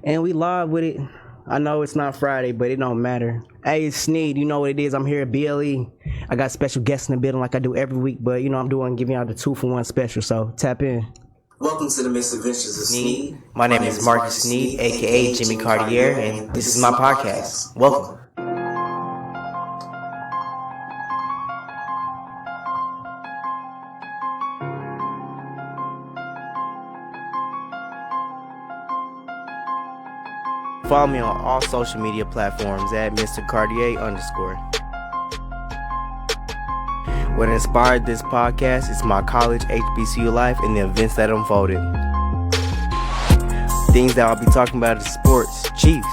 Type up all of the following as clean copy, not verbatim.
And we live with it. I know it's not Friday, but it don't matter. Hey, it's Snead. You know what it is. I'm here at BLE. I got special guests in the building like I do every week, but you know I'm giving out the 2-for-1 special, so tap in. Welcome to the Misadventures of Snead. My name is Markus Snead, aka Jimmy Cartier, and this is my podcast. Welcome. Follow me on all social media platforms at Mr. Cartier _. What inspired this podcast is my college HBCU life and the events that unfolded. Things that I'll be talking about is sports, Chiefs,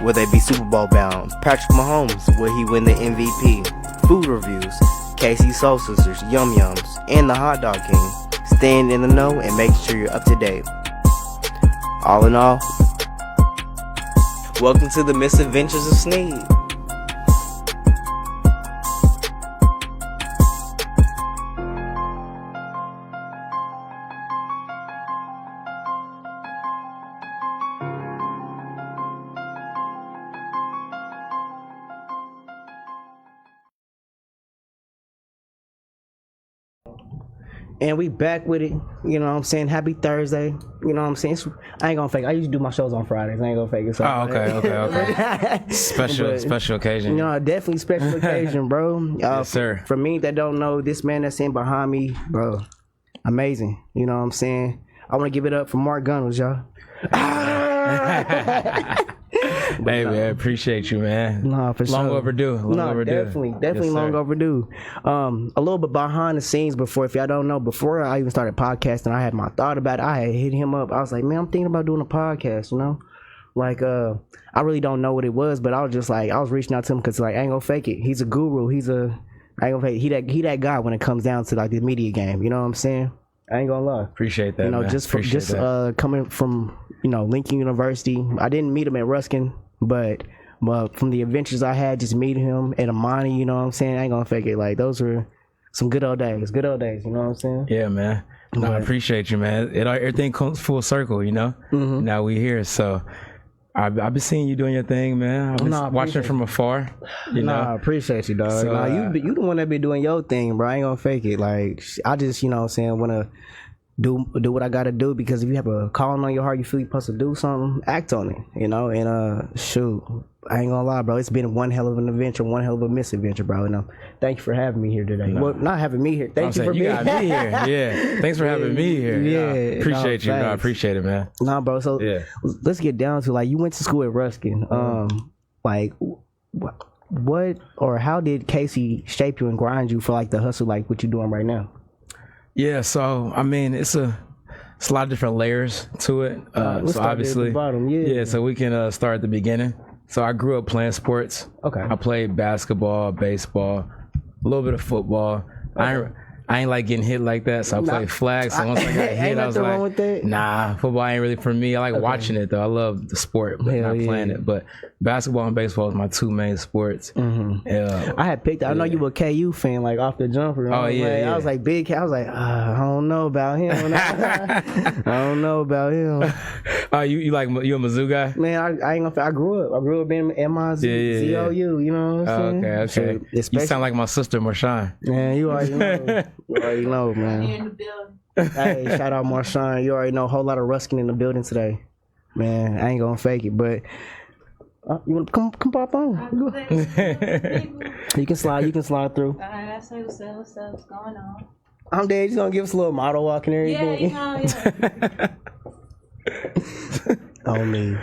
will they be Super Bowl bound? Patrick Mahomes, will he win the MVP? Food reviews, KC Soul Sisters, Yum Yums, and the Hot Dog King. Staying in the know and making sure you're up to date. All in all, welcome to the Misadventures of Snead. And we back with it. You know what I'm saying? Happy Thursday. You know what I'm saying? I ain't gonna fake it. I usually do my shows on Fridays. I ain't gonna fake it. So Okay. Special occasion. You know, definitely special occasion, bro. Yes, sir. For me that don't know, this man that's in behind me, bro, amazing. You know what I'm saying? I want to give it up for Mark Gunnels, y'all. Hey, man, appreciate you, man. Nah, for long sure. Overdue. Definitely Yes, long sir. overdue. A little bit behind the scenes before, if y'all don't know, before I even started podcasting, I had my thought about it. I had hit him up. I was like, man, I'm thinking about doing a podcast, you know? Like, I really don't know what it was, but I was just like, I was reaching out to him because, like, I ain't gonna fake it. He's a guru. I ain't gonna fake it. He that guy when it comes down to, like, the media game. You know what I'm saying? I ain't gonna lie. Appreciate that, you know, man. Coming from, you know, Lincoln University. I didn't meet him at Ruskin, but from the adventures I had, just meeting him at Amani, you know what I'm saying? I ain't gonna fake it. Like, those were some good old days, you know what I'm saying? Yeah, man. No, I appreciate you, man. Everything comes full circle, you know? Mm-hmm. Now we here, so I've been seeing you doing your thing, man. I've been watching from afar, you know? I appreciate you, dog. So, you the one that been doing your thing, bro. I ain't gonna fake it. Like, I just, you know what I'm saying, wanna do what I gotta do, because if you have a calling on your heart, you feel you're supposed to do something, act on it, you know? And shoot, I ain't gonna lie, bro. It's been one hell of an adventure, one hell of a misadventure, bro. And thank you for having me here today. No. Well, not having me here. Thank you for you got me here. Yeah. Thanks for having me here. Yeah. Appreciate you. No, I appreciate it, man. Nah, bro. So let's get down to, like, you went to school at Ruskin. Like, what or how did Casey shape you and grind you for, like, the hustle, like what you doing right now? Yeah. So I mean, it's a lot of different layers to it. Let's so start obviously, at the bottom. Yeah. So we can start at the beginning. So I grew up playing sports. Okay. I played basketball, baseball, a little bit of football. Okay. I ain't like getting hit like that, so I played flag. So once I got hit, I was wrong with that. like, nah, football ain't really for me. I like watching it, though. I love the sport, but not playing it. But basketball and baseball is my two main sports. Mm-hmm. I had picked, I know you were a KU fan, like, off the jumper. I was like, big K. I was like, I don't know about him. I don't know about him. You a Mizzou guy? Man, I ain't gonna. I grew up being M-I-Z-O-U. You know what I'm saying? Okay. You sound like my sister, Marshawn. Man, you already know. You already know, man. In the building. Hey, shout out Marshawn. You already know, a whole lot of Ruskin in the building today. Man, I ain't gonna fake it, but you wanna come pop on? You can slide through. I say what's going on. I'm dead. You gonna give us a little model walk and everything? Yeah. Oh me.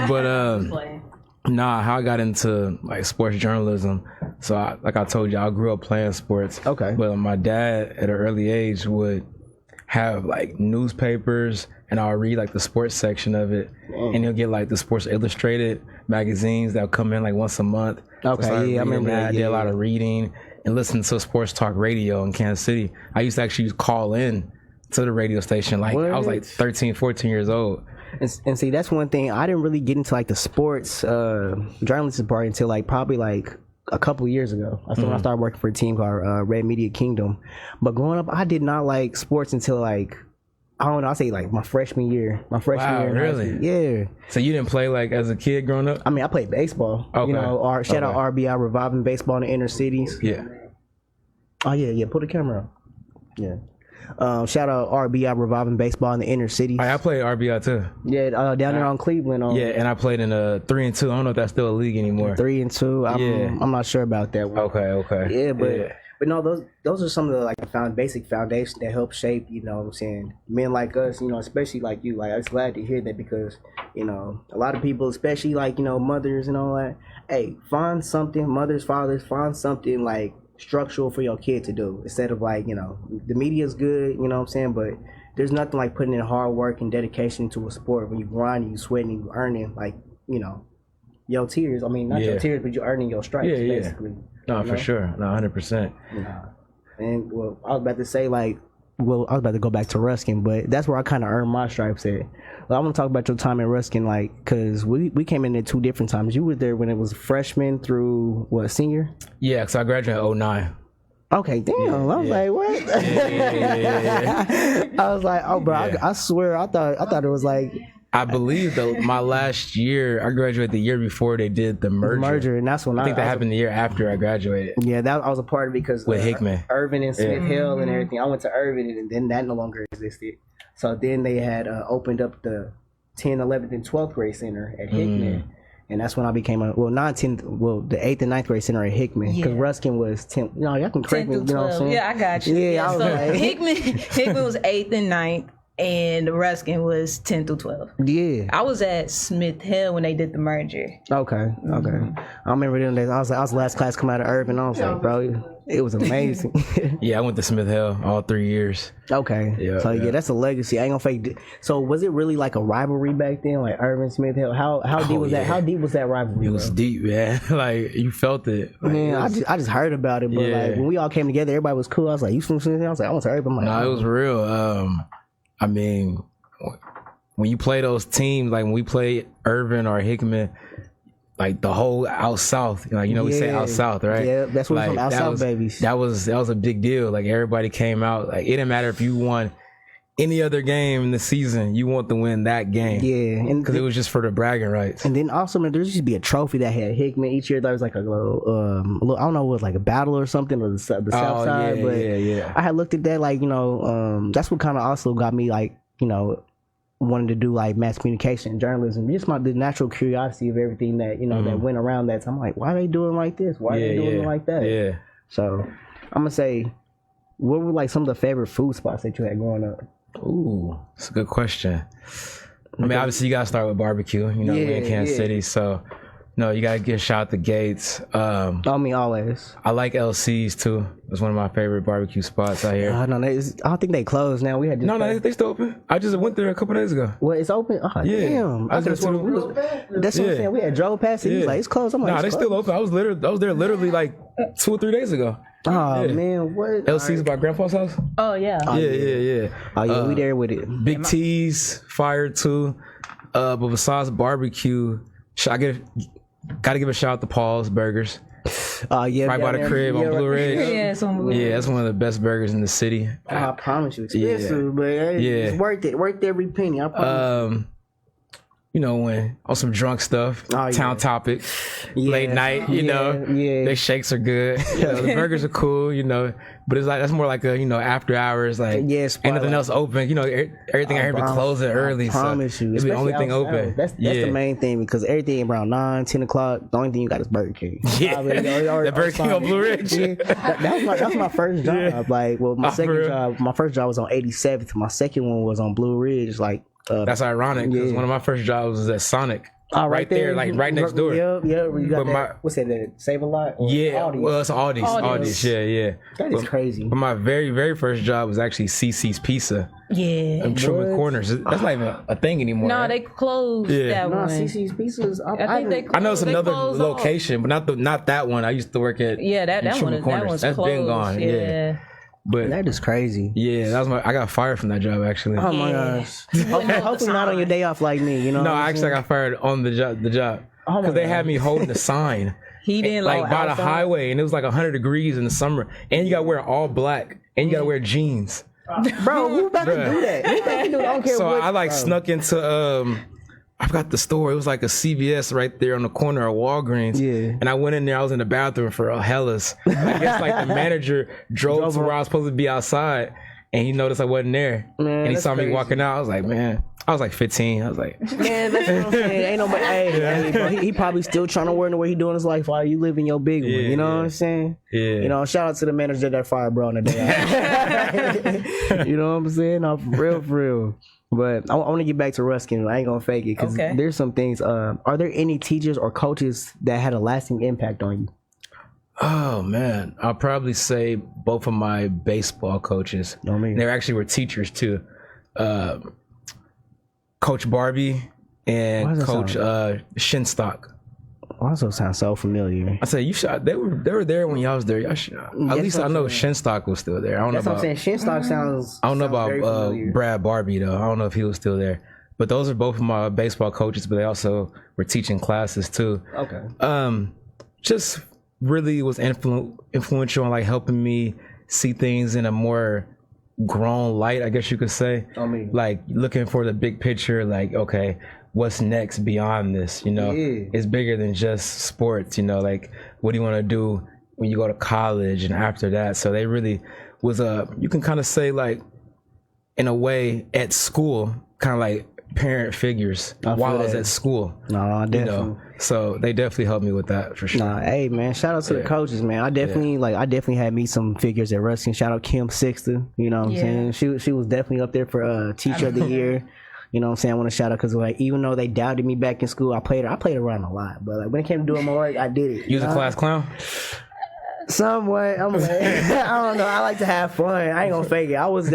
But how I got into, like, sports journalism. So like I told you, I grew up playing sports. Okay. But my dad at an early age would have, like, newspapers, and I'll read, like, the sports section of it. And he'll get, like, the Sports Illustrated magazines that'll come in, like, once a month. Okay, so I remember that. I did a lot of reading and listening to sports talk radio in Kansas City. I used to actually call in to the radio station. Like, I was like 13, 14 years old. And see, that's one thing. I didn't really get into, like, the sports journalism part until, like, probably, like, a couple of years ago. That's when I started working for a team called Red Media Kingdom. But growing up, I did not like sports until, like, I don't know. I say like my freshman year. My freshman Wow, year. In high really? school. Yeah. So you didn't play like as a kid growing up? I mean, I played baseball. Okay. You know, shout out RBI reviving baseball in the inner cities. Yeah. Oh yeah. Put the camera up. Yeah. Shout out RBI reviving baseball in the inner cities. I played RBI too. Yeah, down there on Cleveland. Yeah, and I played in a 3-2. I don't know if that's still a league anymore. 3-2. I'm not sure about that one. Okay. Yeah, but no, those are some of the like basic foundations that help shape, you know what I'm saying, men like us, you know, especially like you. Like, I was glad to hear that because, you know, a lot of people, especially like, you know, mothers and all that, hey, find something, mothers, fathers, find something like structural for your kid to do instead of like, you know, the media's good, you know what I'm saying, but there's nothing like putting in hard work and dedication to a sport when you grinding, you sweating, you earning, like, you know, your tears. I mean, not your tears, but you're earning your stripes, basically. No, for sure. No, 100%. And well, I was about to say I was about to go back to Ruskin, but that's where I kind of earned my stripes at. Well, I want to talk about your time at Ruskin, like, because we came in at 2 different times. You were there when it was freshman through, what, senior? Yeah, because I graduated in 09. Okay, damn. I was like, what? I was like, oh, bro, I swear, I thought it was like... I believe my last year, I graduated the year before they did the merger. And that's when I think that happened the year after I graduated. Yeah, I was a part of it because with Hickman, Irvin and Smith Hill and everything. I went to Irvin, and then that no longer existed. So then they had opened up the 10th, 11th, and 12th grade center at Hickman. And that's when I became the 8th and 9th grade center at Hickman. Because Ruskin was 10th. You know, y'all can correct me, you know what I'm saying? Yeah, I got you. Yeah, I was so like... Hickman was 8th and 9th. And Ruskin was 10 through 12. Yeah. I was at Smith Hill when they did the merger. Okay. I remember them days. I was last class come out of Urban. I was like, bro, it was amazing. Yeah, I went to Smith Hill all 3 years. Okay. Yeah, that's a legacy. I ain't gonna fake it. So was it really like a rivalry back then, like Urban Smith Hill? How deep was that? How deep was that rivalry? It was deep, man. Like, you felt it. Like, man, I just heard about it, but like when we all came together, everybody was cool. I was like, you from Smith Hill? I was like, I went to Urban. Like, no, it was real. I mean, when you play those teams, like when we played Irvin or Hickman, like the whole out south, like, you know, we say out south, right? Yeah, that's what like, we're from, out south babies. That was a big deal. Like, everybody came out. Like, it didn't matter if you won any other game in the season, you want to win that game. Yeah, and because it was just for the bragging rights. And then also, man, there used to be a trophy that had Hickman each year. There was like a little, I don't know, it was like a battle or something, or the south side. But I had looked at that, like, you know, that's what kind of also got me, like, you know, wanted to do like mass communication and journalism. Just the natural curiosity of everything that, you know, that went around that. So I'm like, why are they doing like this? Why are they doing it like that? Yeah. So I'm gonna say, what were like some of the favorite food spots that you had growing up? Ooh, that's a good question. I mean, obviously you gotta start with barbecue. You know, we're in Kansas City, so no, you gotta give a shout out to Gates. I mean, always. I like LC's too. It's one of my favorite barbecue spots out here. I don't think they closed now. We had just they still open. I just went there a couple days ago. Well, it's open. Oh, yeah. Damn. That's what I'm saying. We had drove past it. He's like, it's closed. I'm like, they still open. I was there literally like 2 or 3 days ago. Oh man, what? LC's by Grandpa's house. Oh yeah. Yeah. Oh yeah, we there with it. Big T's, fire too. But besides barbecue, gotta give a shout out to Paul's Burgers. Right by the crib on Blue Ridge. Yeah, that's one of the best burgers in the city. I promise you, expensive, but it's worth it. Worth every penny. I promise. You know, when on some drunk stuff, Town Topic, late night, you know, their shakes are good. You know, the burgers are cool, you know, but it's like, that's more like a, you know, after hours, like, ain't nothing else open. You know, everything I heard been closing early. I promise you. It's the only thing open. That's the main thing, because everything around 9, 10 o'clock, the only thing you got is Burger King. Yeah, the Burger King on Blue Ridge. That's my first job. Like, well, my first job was on 87th. My second one was on Blue Ridge, like, that's ironic because one of my first jobs was at Sonic. Right there, like right next door. Yeah. You got what's that? Save a Lot? Yeah. Aldi's? Well, it's Aldi's. Yeah. That is crazy. But my very, very first job was actually CC's Pizza. Yeah. In Truman Corners. That's not even a thing anymore. No, right? they closed that one. CC's Pizzas. I know it's another location, but not that one. I used to work at that one's Corners. That's closed. been gone. Yeah. But that is crazy. Yeah, I got fired from that job actually. Oh my gosh. Hopefully not on your day off like me, you know. No, actually I got fired on the job. Because they had me holding the sign. He didn't like by the highway, and it was like 100 degrees in the summer, and you gotta wear all black, and you gotta wear jeans. Bro, who about to do that? Who about to do that? I don't care So what. I like bro. snuck into I forgot the store. It was like a CVS right there on the corner of Walgreens. Yeah. And I went in there. I was in the bathroom for Hellas. I guess like the manager drove to where I was supposed to be outside, and he noticed I wasn't there. Man, and he that's saw me crazy. walking out. I was like, man. I was like 15. I was like, Man, that's what I'm saying. Ain't nobody. Hey, bro, he probably still trying to wonder what he doing in his life while you living your big one. You know what I'm saying? Yeah. You know, shout out to the manager that fired bro on the day. You know what I'm saying? No, for real. But I want to get back to Ruskin. I ain't gonna fake it because Okay. there's some things. Are there any teachers or coaches that had a lasting impact on you? oh man, I'll probably say both of my baseball coaches. Know me. They actually were teachers too. Coach Barbie Why and does that Coach Shinstock. Also sounds so familiar. I said you shot. They were there when y'all was there. Y'all shot. At That's least what I I'm know saying. Shinstock was still there. I don't That's know what I'm about. saying. Shinstock sounds. I don't know sounds very about familiar. Brad Barbie though. I don't know if he was still there. But those are both of my baseball coaches. But they also were teaching classes too. Okay. Just really was influential in like helping me see things in a more grown light, I guess you could say. I mean- like looking for the big picture, like, okay, what's next beyond this, you know? Yeah. It's bigger than just sports, you know, like what do you want to do when you go to college and after that? So they really was you can kind of say like in a way at school, kind of like parent figures I while feel I was that. at school. No, You definitely. know, so they definitely helped me with that for sure. Nah, hey man, shout out to the coaches, man. I definitely had me some figures at Ruskin. Shout out Kim Sixter, you know what I'm Yeah. saying? She was definitely up there for teacher of the year. You know what I'm saying? I want to shout out because like even though they doubted me back in school, I played around a lot. But like when it came to doing my work, I did it. You was a class clown? Somewhat. I'm like, I don't know. I like to have fun. I ain't gonna fake it. I would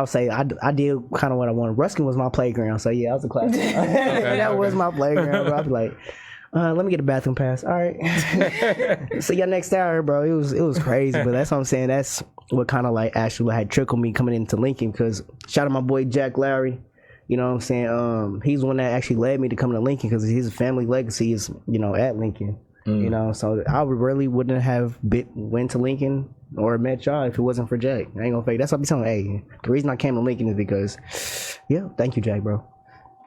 say I did kind of what I wanted. Ruskin was my playground, so yeah, I was a class. That was my playground, bro. I'd be like, let me get a bathroom pass. All right. See y'all next hour, bro. It was crazy, but that's what I'm saying. That's what kind of like actually had trickled me coming into Lincoln. Because shout out my boy Jack Lowry. You know what I'm saying? He's the one that actually led me to come to Lincoln because his family legacy is, you know, at Lincoln. You know, so I really wouldn't have went to Lincoln or met y'all if it wasn't for Jack. I ain't gonna fake. That's what I'm telling. Hey, the reason I came to Lincoln is because, yeah, thank you, Jack, bro.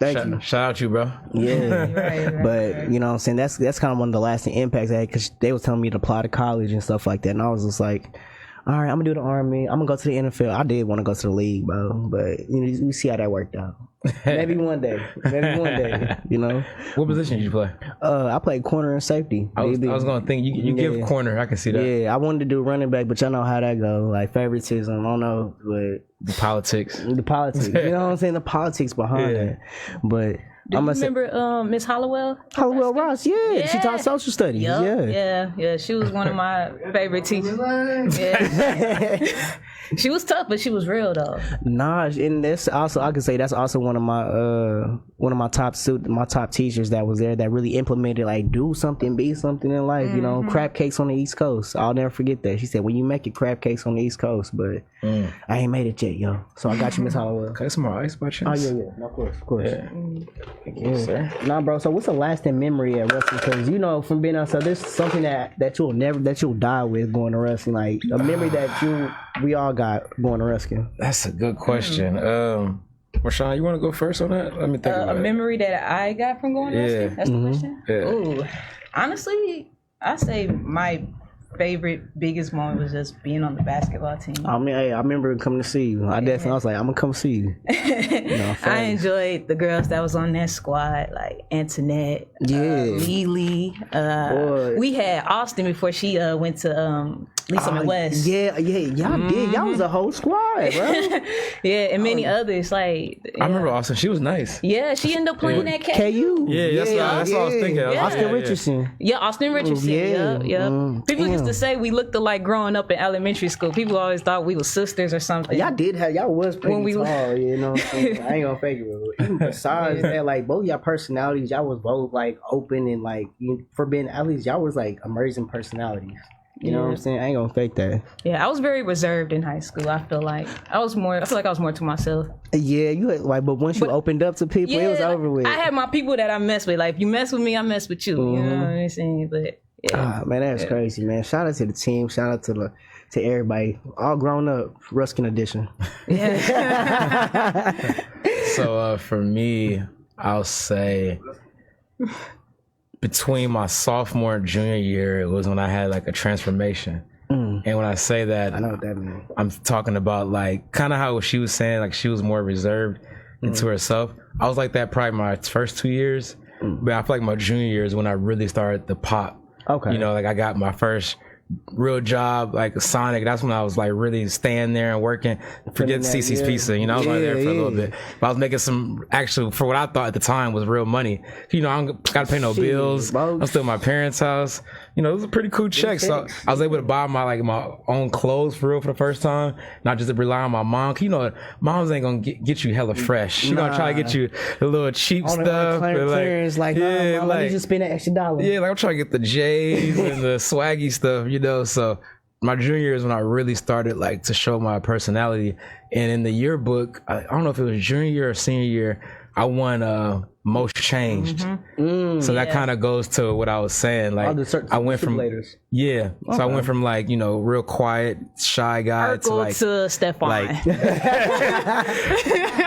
Thank you. Shout out you, bro. Yeah, Right. but you know what I'm saying, that's kind of one of the lasting impacts I had because they was telling me to apply to college and stuff like that, and I was just like, all right, I'm gonna do the Army. I'm gonna go to the NFL. I did want to go to the league, bro, but you know, you see how that worked out. Maybe one day, you know. What position did you play? I played corner and safety. I was gonna think you give Yeah. corner. I can see that. Yeah, I wanted to do running back, but y'all know how that go. Like favoritism, I don't know, but The politics. the politics. You know what I'm saying? The politics behind Yeah. it. But Do I'm you gonna say remember Miss Hollowell? Hollowell Ross. Yeah, she taught social studies. Yup, Yeah. yeah. She was one of my favorite teachers. Yeah. She was tough, but she was real though. Nah, and that's also I could say that's also one of my top teachers that was there that really implemented like do something, be something in life. You know, crab cakes on the East Coast. I'll never forget that. She said, "When you make it, crab cakes on the East Coast," but I ain't made it yet, yo. So I got you, Miss Hollowell. Can I get some more ice by Oh chance? yeah. No, of course. Yeah. Thank you, sir. Nah, bro. So what's the lasting memory at wrestling? Because you know, from being outside, there's something that you'll die with going to wrestling. Like a memory that we all got going to wrestling. That's a good question. Rashawn, you want to go first on that? Let me think A about it. memory that I got from going to Yeah. wrestling? That's the question? Yeah. Ooh. Honestly, I say my biggest moment was just being on the basketball team. I mean, hey, I remember coming to see you. I was like, I'm gonna come see you. I enjoyed the girls that was on that squad, like Antoinette, Lily. Boy. We had Austin before she went to Lisa West. Yeah, y'all did. Y'all was a whole squad, bro. Yeah, and many others. Like, I remember Austin. She was nice. yeah, she ended up playing at KU. KU. Yeah, that's what I was thinking. Austin Richardson. Yeah, Austin Richardson. Yeah. Yeah. People used to say we looked alike growing up in elementary school. People always thought we were sisters or something. Y'all was pretty When we tall, you know what I'm saying? I ain't gonna fake it, bro. Even besides that, like both y'all personalities, y'all was both like open and like for being at least y'all was like emerging personalities. You know what I'm saying? I ain't gonna fake that. Yeah, I was very reserved in high school. I feel like I feel like I was more to myself. Yeah, you had, like, but once you opened up to people, it was over with. I had my people that I mess with. Like, if you mess with me, I mess with you. You know what I'm saying? But Man, that's crazy, man. Shout out to the team. Shout out to everybody. All grown up. Ruskin edition. So for me, I'll say between my sophomore and junior year, it was when I had like a transformation. And when I say that, I know what that means. I'm talking about like kind of how she was saying, like she was more reserved into herself. I was like that probably my first 2 years, but I feel like my junior year is when I really started to pop. Okay. You know, like I got my first real job, like Sonic. That's when I was like really staying there and working. Forget CC's Pizza, you know, I was like there for a little bit. But I was making some actual, for what I thought at the time was real money. You know, I don't got to pay no bills. I'm still at my parents' house. You know, it was a pretty cool check. So I was able to buy my own clothes for real for the first time, not just to rely on my mom. You know, moms ain't gonna get you hella fresh. She gonna try to get you the little cheap stuff. Clearance, like, yeah, let me just spend an extra $1. Yeah, like I'm trying to get the J's and the swaggy stuff, you know. So my junior year is when I really started like to show my personality. And in the yearbook, I don't know if it was junior year or senior year, I won most changed. So that kind of goes to what I was saying. Like I went from so I went from like, you know, real quiet, shy guy to like Stefan. Like,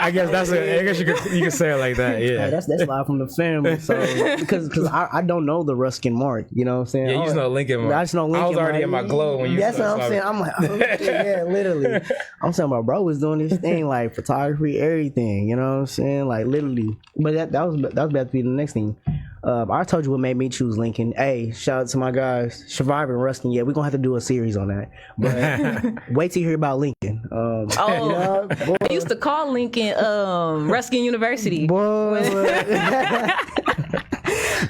I guess you could say it like that. Yeah, that's live from the family. So because I don't know the Ruskin Mark, you know what I'm saying? Yeah, you just know Lincoln Mark. I just know Lincoln. I was already in my glow when you. That's what I'm saying. I'm like, oh, shit, yeah, literally. I'm saying my bro was doing this thing like photography, everything. You know what I'm saying? Like literally. But that was about to be the next thing. I told you what made me choose Lincoln. Hey, shout out to my guys, Survivor and Ruskin. Yeah, we're gonna have to do a series on that. But wait till you hear about Lincoln. I used to call Lincoln Ruskin University. Boy,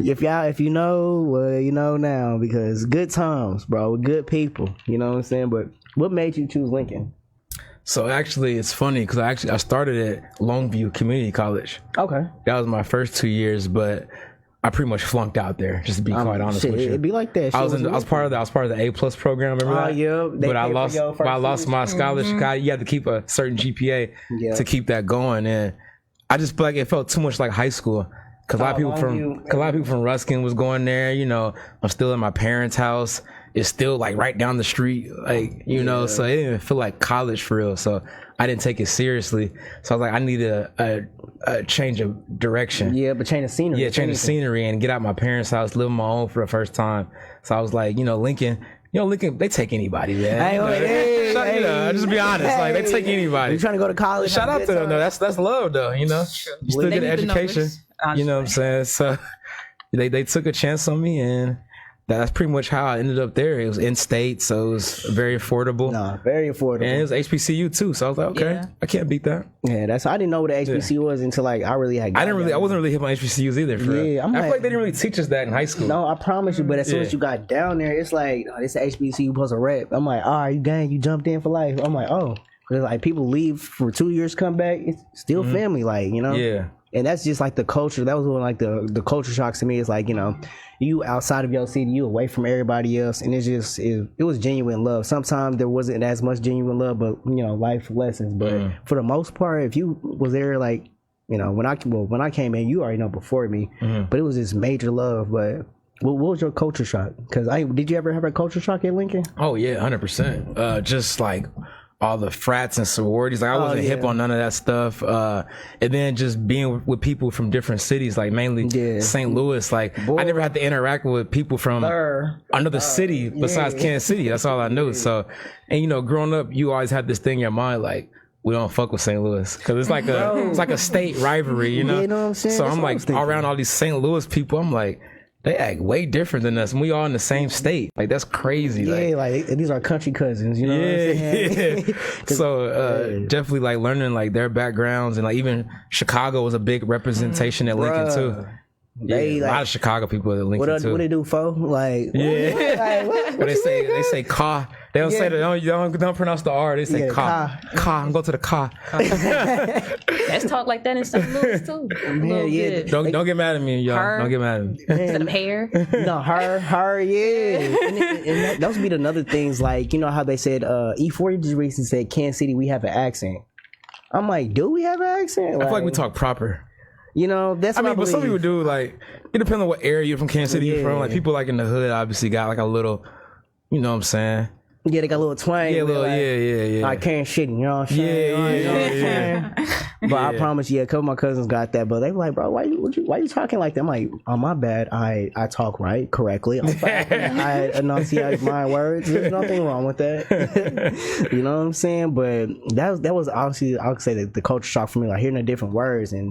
if you know, well, you know now, because good times, bro, with good people. You know what I'm saying? But what made you choose Lincoln? So actually, it's funny because I started at Longview Community College. Okay, that was my first 2 years, but I pretty much flunked out there. Just to be quite honest with you, it'd be like that. I was part of the A+ program. Remember that? Yeah, but I lost my scholarship. You had to keep a certain GPA to keep that going, and I just feel like it felt too much like high school. Cause a lot of people from Ruskin was going there. You know, I'm still in my parents' house. It's still like right down the street, like, you know, so it didn't even feel like college for real. So I didn't take it seriously. So I was like, I need a change of direction. Yeah, but change of scenery. Yeah, change of scenery and get out my parents' house, live on my own for the first time. So I was like, Lincoln, they take anybody, man. Just be honest, like they take anybody. You trying to go to college? Shout out to them, though. That's love, though. You know, you still get an education. You know what I'm saying? So they took a chance on me, and that's pretty much how I ended up there. It was in state, so it was very affordable. Very affordable. And it was HBCU too, so I was like, okay, I can't beat that. Yeah, I didn't know what the HBCU was until like I really had. I wasn't really hip on HBCUs either. I feel like they didn't really teach us that in high school. No, I promise you. But as soon as you got down there, it's like, oh, this is HBCU plus a rep. I'm like, oh, you gang, you jumped in for life. I'm like, oh, because like people leave for 2 years, come back, it's still family, like, you know. Yeah. And that's just like the culture. That was one like the culture shocks to me. It's like, you know, you outside of your city, you away from everybody else, and it was genuine love. Sometimes there wasn't as much genuine love, but you know, life lessons. But for the most part, if you was there, like, you know, when I came in, you already know before me, but it was this major love. But what was your culture shock? Because did you ever have a culture shock at Lincoln? Oh yeah, 100%. Just like all the frats and sororities, like I wasn't hip on none of that stuff. And then just being with people from different cities, like mainly St. Louis. Like I never had to interact with people from another city besides Kansas City. That's all I knew. So, and you know, growing up, you always had this thing in your mind, like, we don't fuck with St. Louis because it's like a state rivalry, you know. You know what I'm saying? So I'm like around all these St. Louis people. I'm like, they act way different than us, and we all in the same state. Like, that's crazy. Yeah, like these are country cousins, you know what I'm saying? Yeah. So definitely like learning like their backgrounds, and like even Chicago was a big representation at Lincoln too. A lot of Chicago people at Lincoln too. What they do, fo? Like, what they say car. They don't say that. Don't pronounce the R. They say car. Car. I'm going to the car. Let's talk like that in St. Louis too. Don't get mad at me, y'all. Don't get mad at me. Instead of hair. No, her, yeah. And those be another things, like, you know how they said E40 just recently said Kansas City, we have an accent. I'm like, do we have an accent? I feel like we talk proper. You know, that's I what mean, but some believe. people do, like, it depends on what area you're from, Kansas City you're from. Like, people, like, in the hood obviously got, like, a little, you know what I'm saying? Yeah, they got a little twang. Yeah, a little, like, yeah. Like Karen shit, you know what I'm saying? Yeah. But I promise you, a couple of my cousins got that. But they were like, bro, why you talking like that? I'm like, oh, my bad. I talk right, correctly. I enunciate my words. There's nothing wrong with that. You know what I'm saying? But that was obviously, I would say, the culture shock for me, like hearing the different words and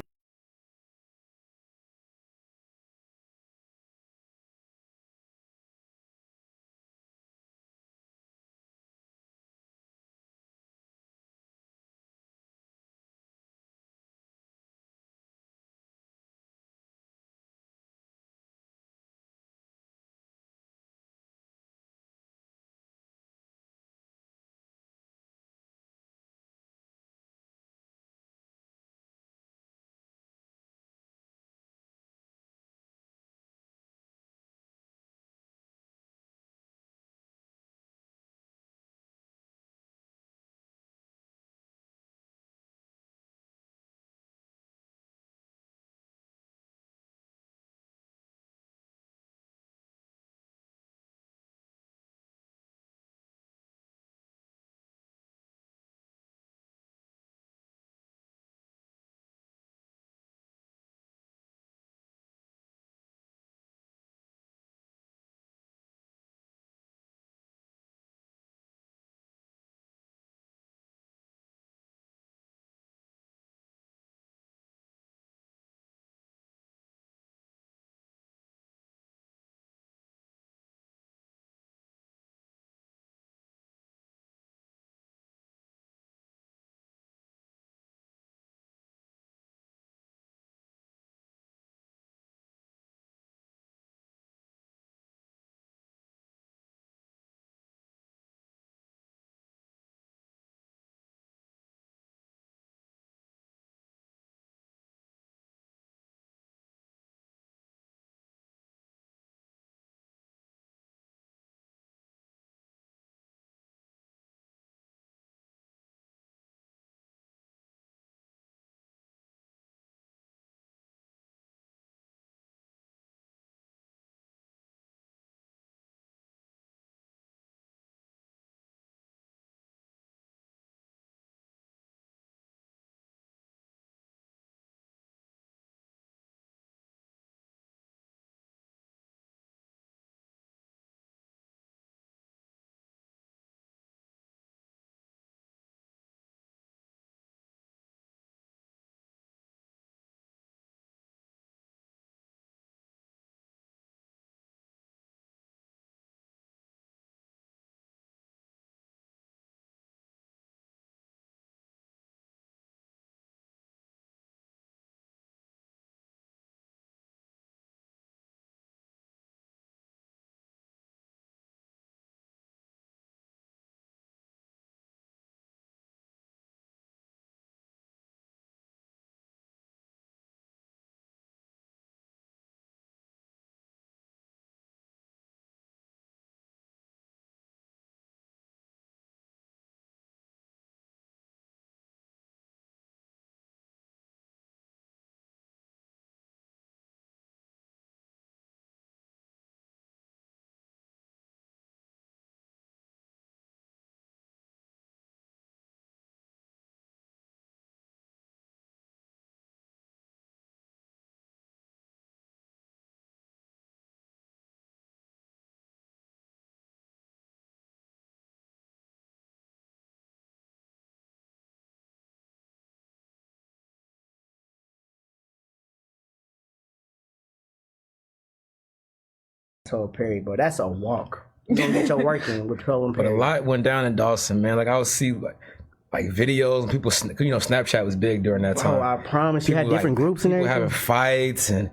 told Perry, but that's a walk. You gonna get your work in with Pearl and But Perry. a lot went down in Dawson, man. Like, I would see, like videos and people, you know, Snapchat was big during that time. Oh, I promise you had People, different groups and people everything. having fights and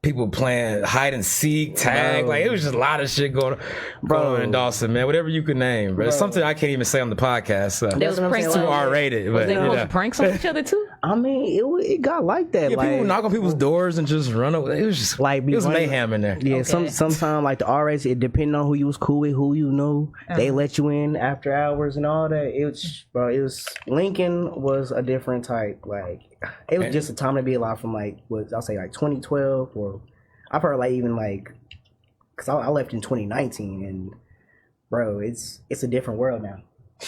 people playing hide and seek, tag. Bro. Like, it was just a lot of shit going on in Dawson, man. Whatever you could name, bro. It's something I can't even say on the podcast. They was what I'm pranks saying, on too R-rated. But, they you pulling know. pranks on each other too? I mean, it got like that. Yeah, like people knock on people's doors and just run away. It was just like it was mayhem in there. Yeah, Okay. sometimes like the RS, it depending on who you was cool with, who you knew, they let you in after hours and all that. It was Lincoln was a different type. Like it was just a time to be alive from like I'll say like 2012 or I've heard like even like because I left in 2019 and bro, it's a different world now.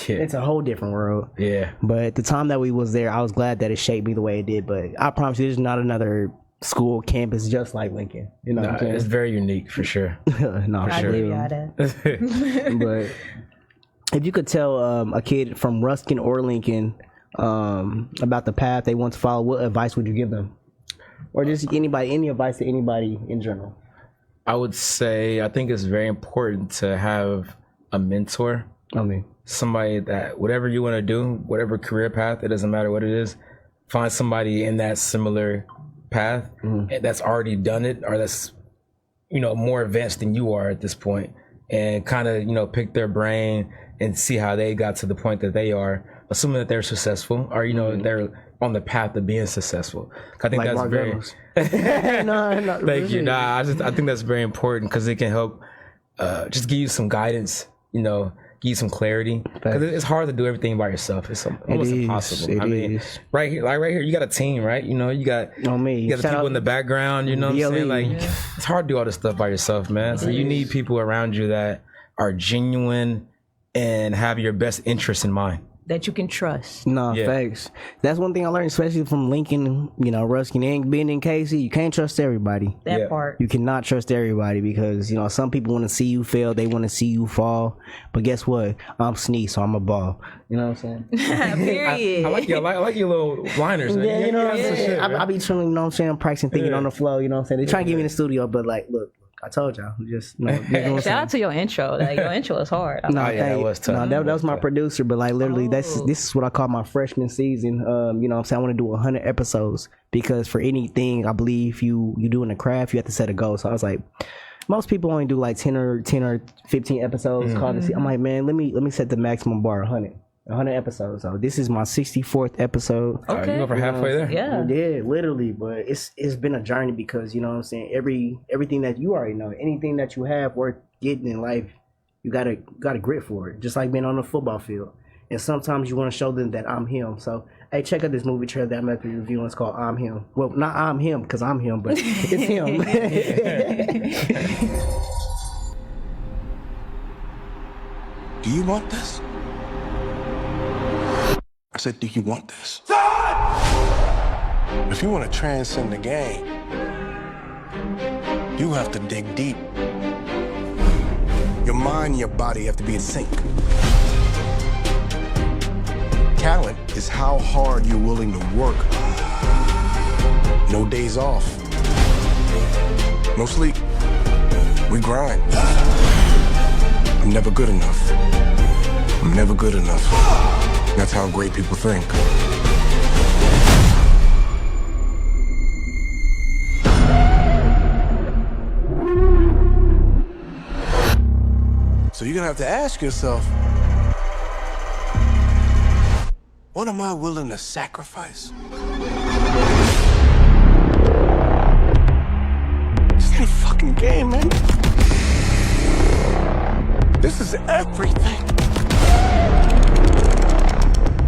Yeah. It's a whole different world. Yeah. But the time that we was there, I was glad that it shaped me the way it did. But I promise you, there's not another school campus just like Lincoln. You know what I'm saying? It's very unique for sure. No, I for give sure. y'all that. But if you could tell a kid from Ruskin or Lincoln about the path they want to follow, what advice would you give them? Or just any advice to anybody in general? I would say I think it's very important to have a mentor. I mean, Somebody that whatever you want to do, whatever career path, it doesn't matter what it is, find somebody in that similar path that's already done it or that's, more advanced than you are at this point and kind of, pick their brain and see how they got to the point that they are, assuming that they're successful or, they're on the path of being successful. I think like that's Mark very, Gunnels. No, thank you. really. Nah, I think that's very important because it can help just give you some guidance, give you some clarity. Because it's hard to do everything by yourself. It's almost impossible. I mean, right here, you got a team, right? You got me. you got the people in the background. You know what I'm saying? Like it's hard to do all this stuff by yourself, man. So you need people around you that are genuine and have your best interests in mind. That you can trust. No, facts. That's one thing I learned, especially from Lincoln, Ruskin and being in Casey. You can't trust everybody. That part. You cannot trust everybody because, some people want to see you fail. They want to see you fall. But guess what? I'm Snead, so I'm a ball. You know what I'm saying? Period. I like your little liners, man. Yeah, you know what I'm some saying? shit, I be chilling, you know what I'm saying? I'm practicing thinking on the flow, you know what I'm saying? They try to get me in the studio, but like, look, I told y'all. Just, Shout out to your intro. Like, your intro is hard. that was tough. No, that was my producer, but like literally, this is what I call my freshman season. You know what I'm saying? I want to do 100 episodes because for anything, I believe you doing a craft, you have to set a goal. So I was like, most people only do like 10 or 15 episodes. I'm like, man, let me set the maximum bar 100 episodes. So this is my 64th episode. Okay. You over halfway there. Yeah. Yeah, literally, but it's been a journey because you know what I'm saying, everything that you already know, anything that you have worth getting in life, you gotta grit for it. Just like being on the football field. And sometimes you want to show them that I'm him. So hey, check out this movie trailer that I'm at the review. It's called I'm Him. Well, not I'm Him because I'm him, but it's him. Do you want this? I said, do you want this? If you want to transcend the game, you have to dig deep. Your mind and your body have to be in sync. Talent is how hard you're willing to work. No days off. No sleep. We grind. I'm never good enough. I'm never good enough. That's how great people think. So you're gonna have to ask yourself, what am I willing to sacrifice? This ain't a fucking game, man. This is everything.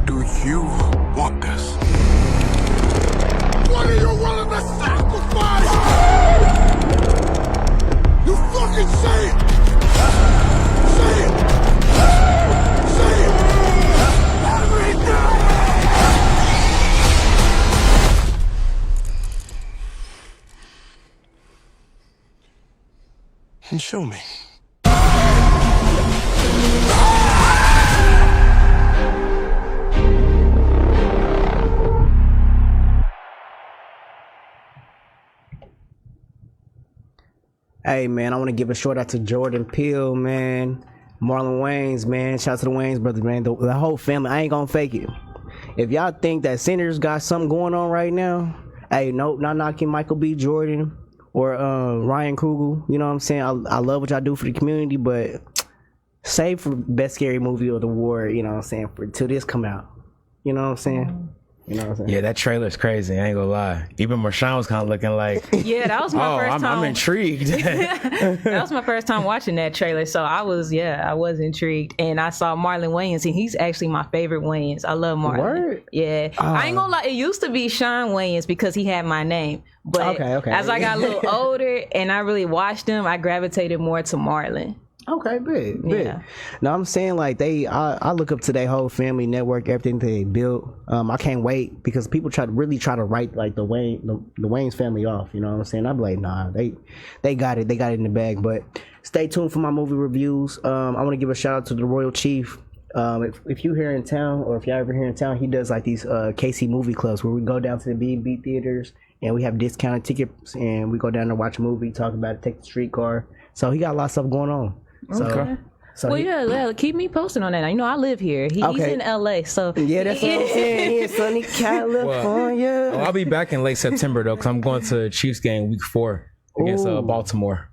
Do you want this? What are you willing to sacrifice? You fucking say it! Say it! Say it! Everything! And show me. Hey man, I want to give a shout out to Jordan Peele, man, Marlon Wayans, man. Shout out to the Wayans brothers, man. The whole family. I ain't gonna fake it. If y'all think that Sinners got something going on right now, hey, nope, not knocking Michael B. Jordan or Ryan Coogler. You know what I'm saying? I love what y'all do for the community, but save for best scary movie of the war. You know what I'm saying? Till this come out. You know what I'm saying? You know what I'm saying? Yeah, that trailer's crazy. I ain't gonna lie. Even Marshawn was kind of looking like, Yeah, that was my first time. I'm intrigued. That was my first time watching that trailer, so I was intrigued, and I saw Marlon Wayans, and he's actually my favorite Wayans. I love Marlon. Word? Yeah, I ain't gonna lie. It used to be Sean Wayans because he had my name, but Okay. as I got a little older and I really watched him, I gravitated more to Marlon. Okay, big. Yeah. No, I'm saying like I look up to their whole family network, everything they built. I can't wait because people try to write like the Wayne's family off. You know what I'm saying? I'm like, nah, they got it in the bag. But stay tuned for my movie reviews. I want to give a shout out to the Royal Chief. If you here in town, or if y'all ever here in town, he does like these KC movie clubs where we go down to the B&B theaters and we have discounted tickets and we go down there watch a movie, talk about it, take the streetcar. So he got a lot of stuff going on. Okay. So Well, yeah, keep me posted on that. You know, I live here. He's in LA, so yeah, that's what I'm saying. He in sunny California. I'll be back in late September though, because I'm going to Chiefs game week 4 against Baltimore.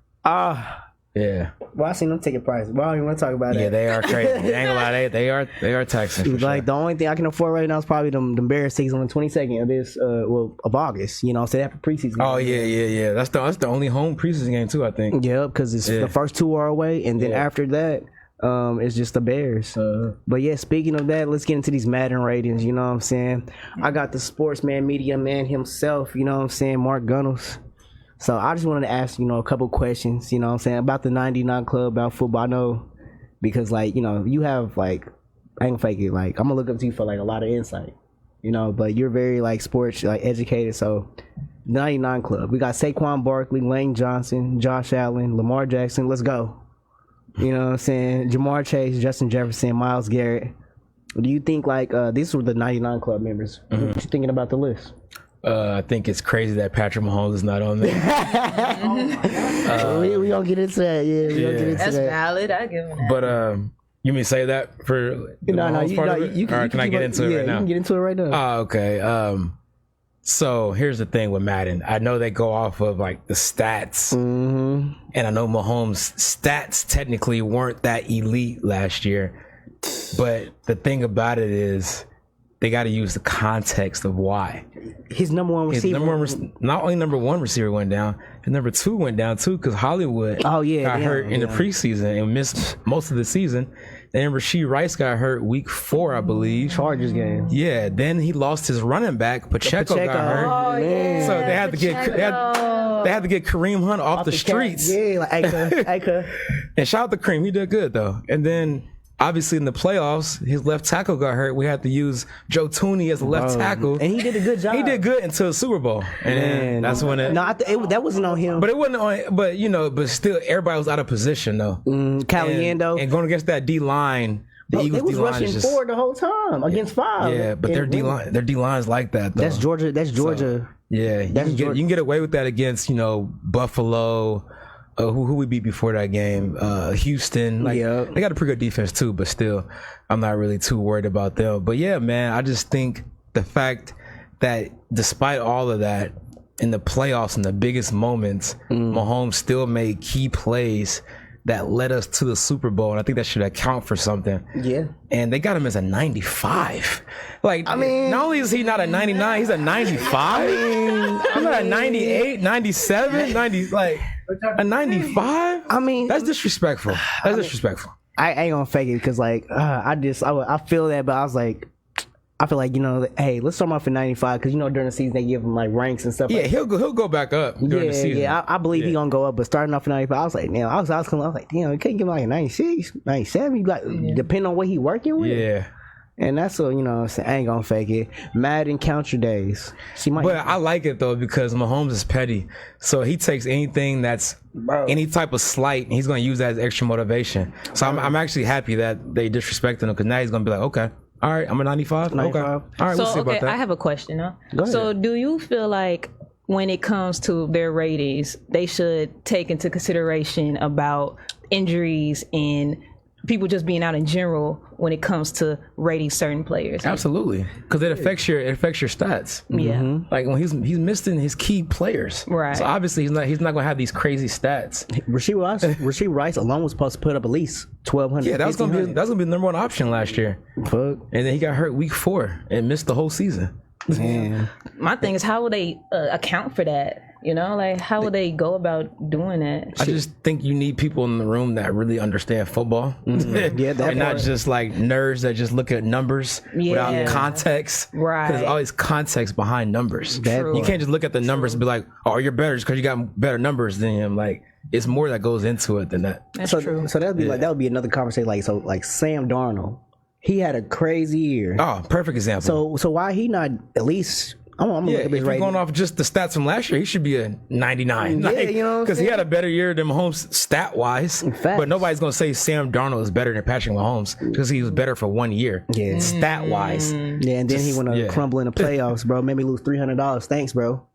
Yeah. Well, I seen them ticket prices. Well, I don't even want to talk about Yeah, that. they are crazy. I ain't gonna lie, they are taxing. For Like sure. the only thing I can afford right now is probably them Bears season on the 22nd of this of August. You know, so after preseason. Oh yeah. That's the only home preseason game too, I think. Yeah, because it's the first two are away, and then after that, it's just the Bears. But yeah, speaking of that, let's get into these Madden ratings. You know what I'm saying? I got the sportsman, media man himself. You know what I'm saying? Mark Gunnels. So I just wanted to ask, a couple questions, you know what I'm saying, about the 99 Club, about football. I know because, like, you have, like, I ain't gonna fake it, like, I'm gonna look up to you for, like, a lot of insight, but you're very, like, sports, like, educated. So 99 Club, we got Saquon Barkley, Lane Johnson, Josh Allen, Lamar Jackson. Let's go. You know what I'm saying? Jamar Chase, Justin Jefferson, Myles Garrett. Do you think, like, these were the 99 Club members? What you thinking about the list? I think it's crazy that Patrick Mahomes is not on there. We gonna get into that. Yeah, we gonna get into That's that. valid. I give him that. But you mean say that for the Mahomes part of it? Or can I get into it right now? You can get into it right now. Oh, okay. So here's the thing with Madden. I know they go off of like the stats, and I know Mahomes' stats technically weren't that elite last year. But the thing about it is, they got to use the context of why. His number one receiver. Not only number one receiver went down, his number 2 went down too because Hollywood got hurt in the preseason and missed most of the season. Then Rashee Rice got hurt week 4, I believe. Chargers game. Yeah. Then he lost his running back. Pacheco got hurt. Oh, yeah. So they had to get they had to get Kareem Hunt off the streets. Yeah, like Aka. And shout out to Kareem. He did good though. And then obviously in the playoffs, his left tackle got hurt. We had to use Joe Tooney as a left tackle. And he did a good job. He did good until the Super Bowl. And then that's when it... No, that wasn't on him. But it wasn't on... But, but still, everybody was out of position, though. Caliendo. And going against that D-line, the Eagles they was D-line rushing is just... forward the whole time against 5. Yeah, but their D-line's like that, though. That's Georgia. So, yeah, you can get away with that against, Buffalo... who we beat before that game? Houston. They got a pretty good defense too, but still, I'm not really too worried about them. But yeah, man, I just think the fact that despite all of that, in the playoffs, in the biggest moments, Mahomes still made key plays that led us to the Super Bowl, and I think that should account for something. Yeah. And they got him as a 95. Like, I mean, not only is he not a 99, he's a 95. I'm not a 98, 97, 90, like a 95. I mean, that's disrespectful. That's disrespectful. I ain't gonna fake it because like I feel that, but I was like, I feel like hey, let's start him off at 95 because during the season they give him like ranks and stuff. Yeah, like he'll go back up during the season. Yeah, I believe he gonna go up, but starting off at 95, I was like, damn, I was like, damn, you can't give him like a 96, 97. You got depending on what he working with. Yeah. And that's I ain't gonna fake it. Madden count your days. But I like it though because Mahomes is petty, so he takes anything that's any type of slight, and he's gonna use that as extra motivation. So I'm actually happy that they disrespected him because now he's gonna be like, okay, all right, I'm a 95. Okay, all right, we'll see about that. I have a question. Huh? Go ahead. So do you feel like when it comes to their ratings, they should take into consideration about injuries and people just being out in general when it comes to rating certain players? Absolutely, because it affects your stats. Yeah, like when he's missing his key players, right? So obviously he's not gonna have these crazy stats. Rashee Rice alone was supposed to put up at least 1,200. Yeah, that was gonna be the number one option last year. Fuck. And then he got hurt week 4 and missed the whole season. Man. My thing is, how will they account for that? You know, like how would they go about doing that? I just think you need people in the room that really understand football. Yeah, that and not part. just like nerds that just look at numbers without context. Right. Because there's always context behind numbers. True. You can't just look at the numbers and be like, oh, you're better just because you got better numbers than him. Like, it's more that goes into it than that. That's so, true. So that would be another conversation. Like Sam Darnold, he had a crazy year. Oh, perfect example. So why he not at least? I'm gonna Yeah, look if at his you're rating. going off just the stats from last year, he should be a 99. Yeah, you know what I'm because he saying? had a better year than Mahomes stat wise. Facts. But nobody's gonna say Sam Darnold is better than Patrick Mahomes because he was better for 1 year. Yeah. Stat wise. Yeah, and then he went to crumble in the playoffs, bro. Made me lose $300. Thanks, bro.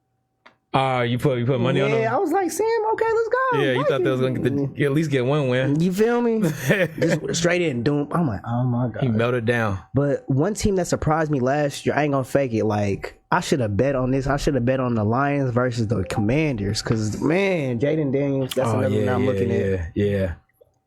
You put money on him. Yeah, I was like, Sam, okay, let's go. Yeah, you thought they was gonna at least get one win. You feel me? Just straight in, doom. I'm like, oh my god. He melted down. But one team that surprised me last year, I ain't gonna fake it. Like, I should have bet on this. I should have bet on the Lions versus the Commanders. Cause man, Jaden Daniels, that's another one I'm looking at. Yeah.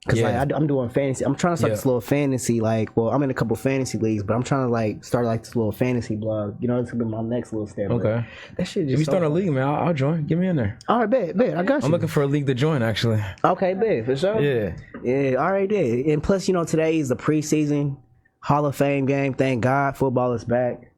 Cause like I'm doing fantasy. I'm trying to start this little fantasy. Like, well, I'm in a couple fantasy leagues, but I'm trying to like start like this little fantasy blog. You know, this will be my next little step. Okay. That shit just. If you start a league, man, I'll join. Get me in there. All right, bet. I got you. I'm looking for a league to join, actually. Okay, bet for sure. Yeah. All right, then. And plus, you know, today is the preseason Hall of Fame game. Thank God football is back.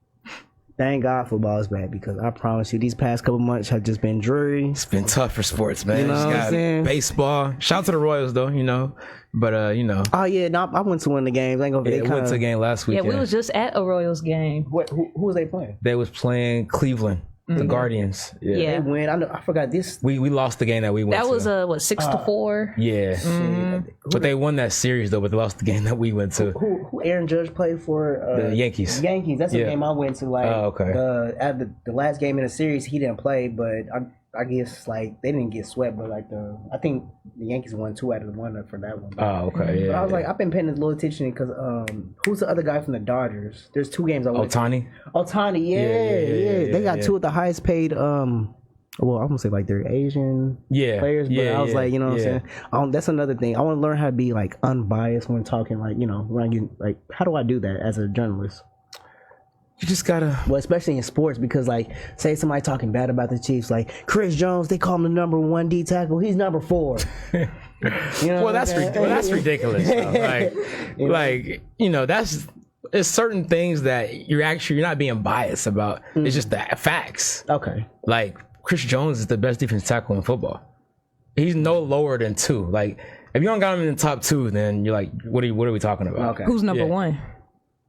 Thank God football is back, because I promise you, these past couple months have just been dreary. It's been tough for sports, man. You know Just what I'm got saying? baseball. Shout out to the Royals, though, you know. But, you know. Oh yeah, no, I went to one of the games. I ain't gonna. They went to a game last Yeah, weekend. we was just at a Royals game. Who was they playing? They was playing Cleveland, the Guardians. Yeah. They win. I forgot this. We lost the game that we went That to. was 6-4. Yeah. But they won that series, though, but they lost the game that we went to. Who Aaron Judge played for? The Yankees. Yankees. That's the Yeah. game I went to. Like, okay. At the last game in the series, he didn't play, but I guess like they didn't get swept, but like I think the Yankees won 2 out of the 1 for that one. Oh, okay. But Yeah. I was like, I've been paying a little attention because who's the other guy from the Dodgers? There's 2 games I went to. Otani? Otani, yeah. They got 2 of the highest paid. Well, I'm gonna say like they're Asian players, but I was like, you know what I'm saying. That's another thing. I want to learn how to be like unbiased when talking. Like, you know, when I get like, how do I do that as a journalist? You just gotta. Well, especially in sports, because like, say somebody talking bad about the Chiefs, like Chris Jones, they call him the number 1 D tackle. He's number 4. You know Well, that's ridiculous. Though. Like, you know, it's certain things that you're not being biased about. It's just the facts. Okay. Like, Chris Jones is the best defensive tackle in football. He's no lower than 2. Like, if you don't got him in the top 2, then you're like, what are we talking about? Okay. Who's number 1?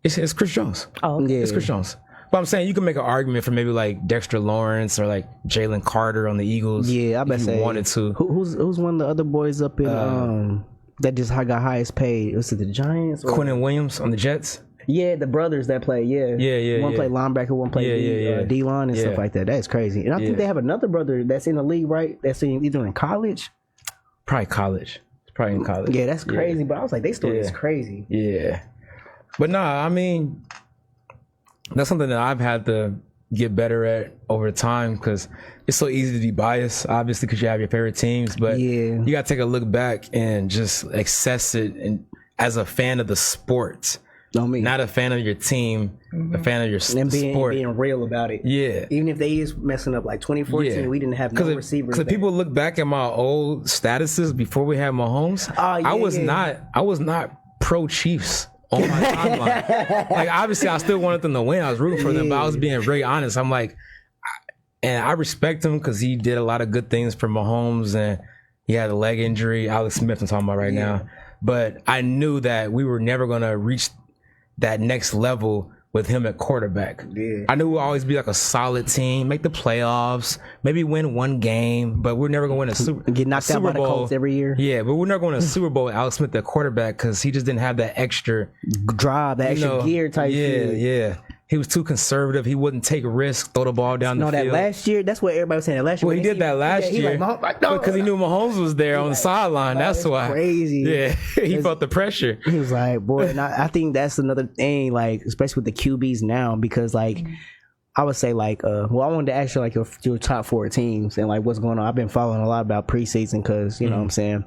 It's Chris Jones. Oh, okay. Yeah. It's Chris Jones. But I'm saying you can make an argument for maybe like Dexter Lawrence or like Jalen Carter on the Eagles. Yeah, I bet if you say wanted to. Who's one of the other boys up in that just got highest paid? Was it the Giants? Or? Quentin Williams on the Jets. Yeah, the brothers that play. Yeah. One play linebacker, one play D-line and stuff like that. That's crazy. And I think they have another brother that's in the league, right? That's either in college. Probably college. It's probably in college. Yeah, that's crazy. But I was like, they story is crazy. Yeah. But nah, I mean, that's something that I've had to get better at over time, because it's so easy to be biased, obviously, because you have your favorite teams. But you got to take a look back and just assess it, and as a fan of the sport. Not a fan of your team, a fan of your sport. Being real about it. Yeah. Even if they is messing up, like 2014, we didn't have no receivers. Because people look back at my old statuses before we had Mahomes. I was not pro Chiefs on my timeline. Like, obviously, I still wanted them to win. I was rooting for them, but I was being very honest. I'm like, and I respect him because he did a lot of good things for Mahomes, and he had a leg injury. Alex Smith, I'm talking about right now. But I knew that we were never going to reach that next level with him at quarterback. I knew we'd always be like a solid team, make the playoffs, maybe win 1 game, but we're never going to win a get knocked out by the Colts every year. Yeah, but we're never going to a Super Bowl with Alex Smith at quarterback, because he just didn't have that extra drive, that extra gear type shit. Yeah. He was too conservative. He wouldn't take risks, throw the ball down the field. That last year, that's what everybody was saying. Last year, well, he did that last year because he knew Mahomes was there on the sideline. That's why. Crazy. Yeah, he felt the pressure. He was like, boy, and I think that's another thing, like, especially with the QBs now, because like, I would say like, I wanted to ask you like your top 4 teams and like what's going on. I've been following a lot about preseason because, you know what I'm saying?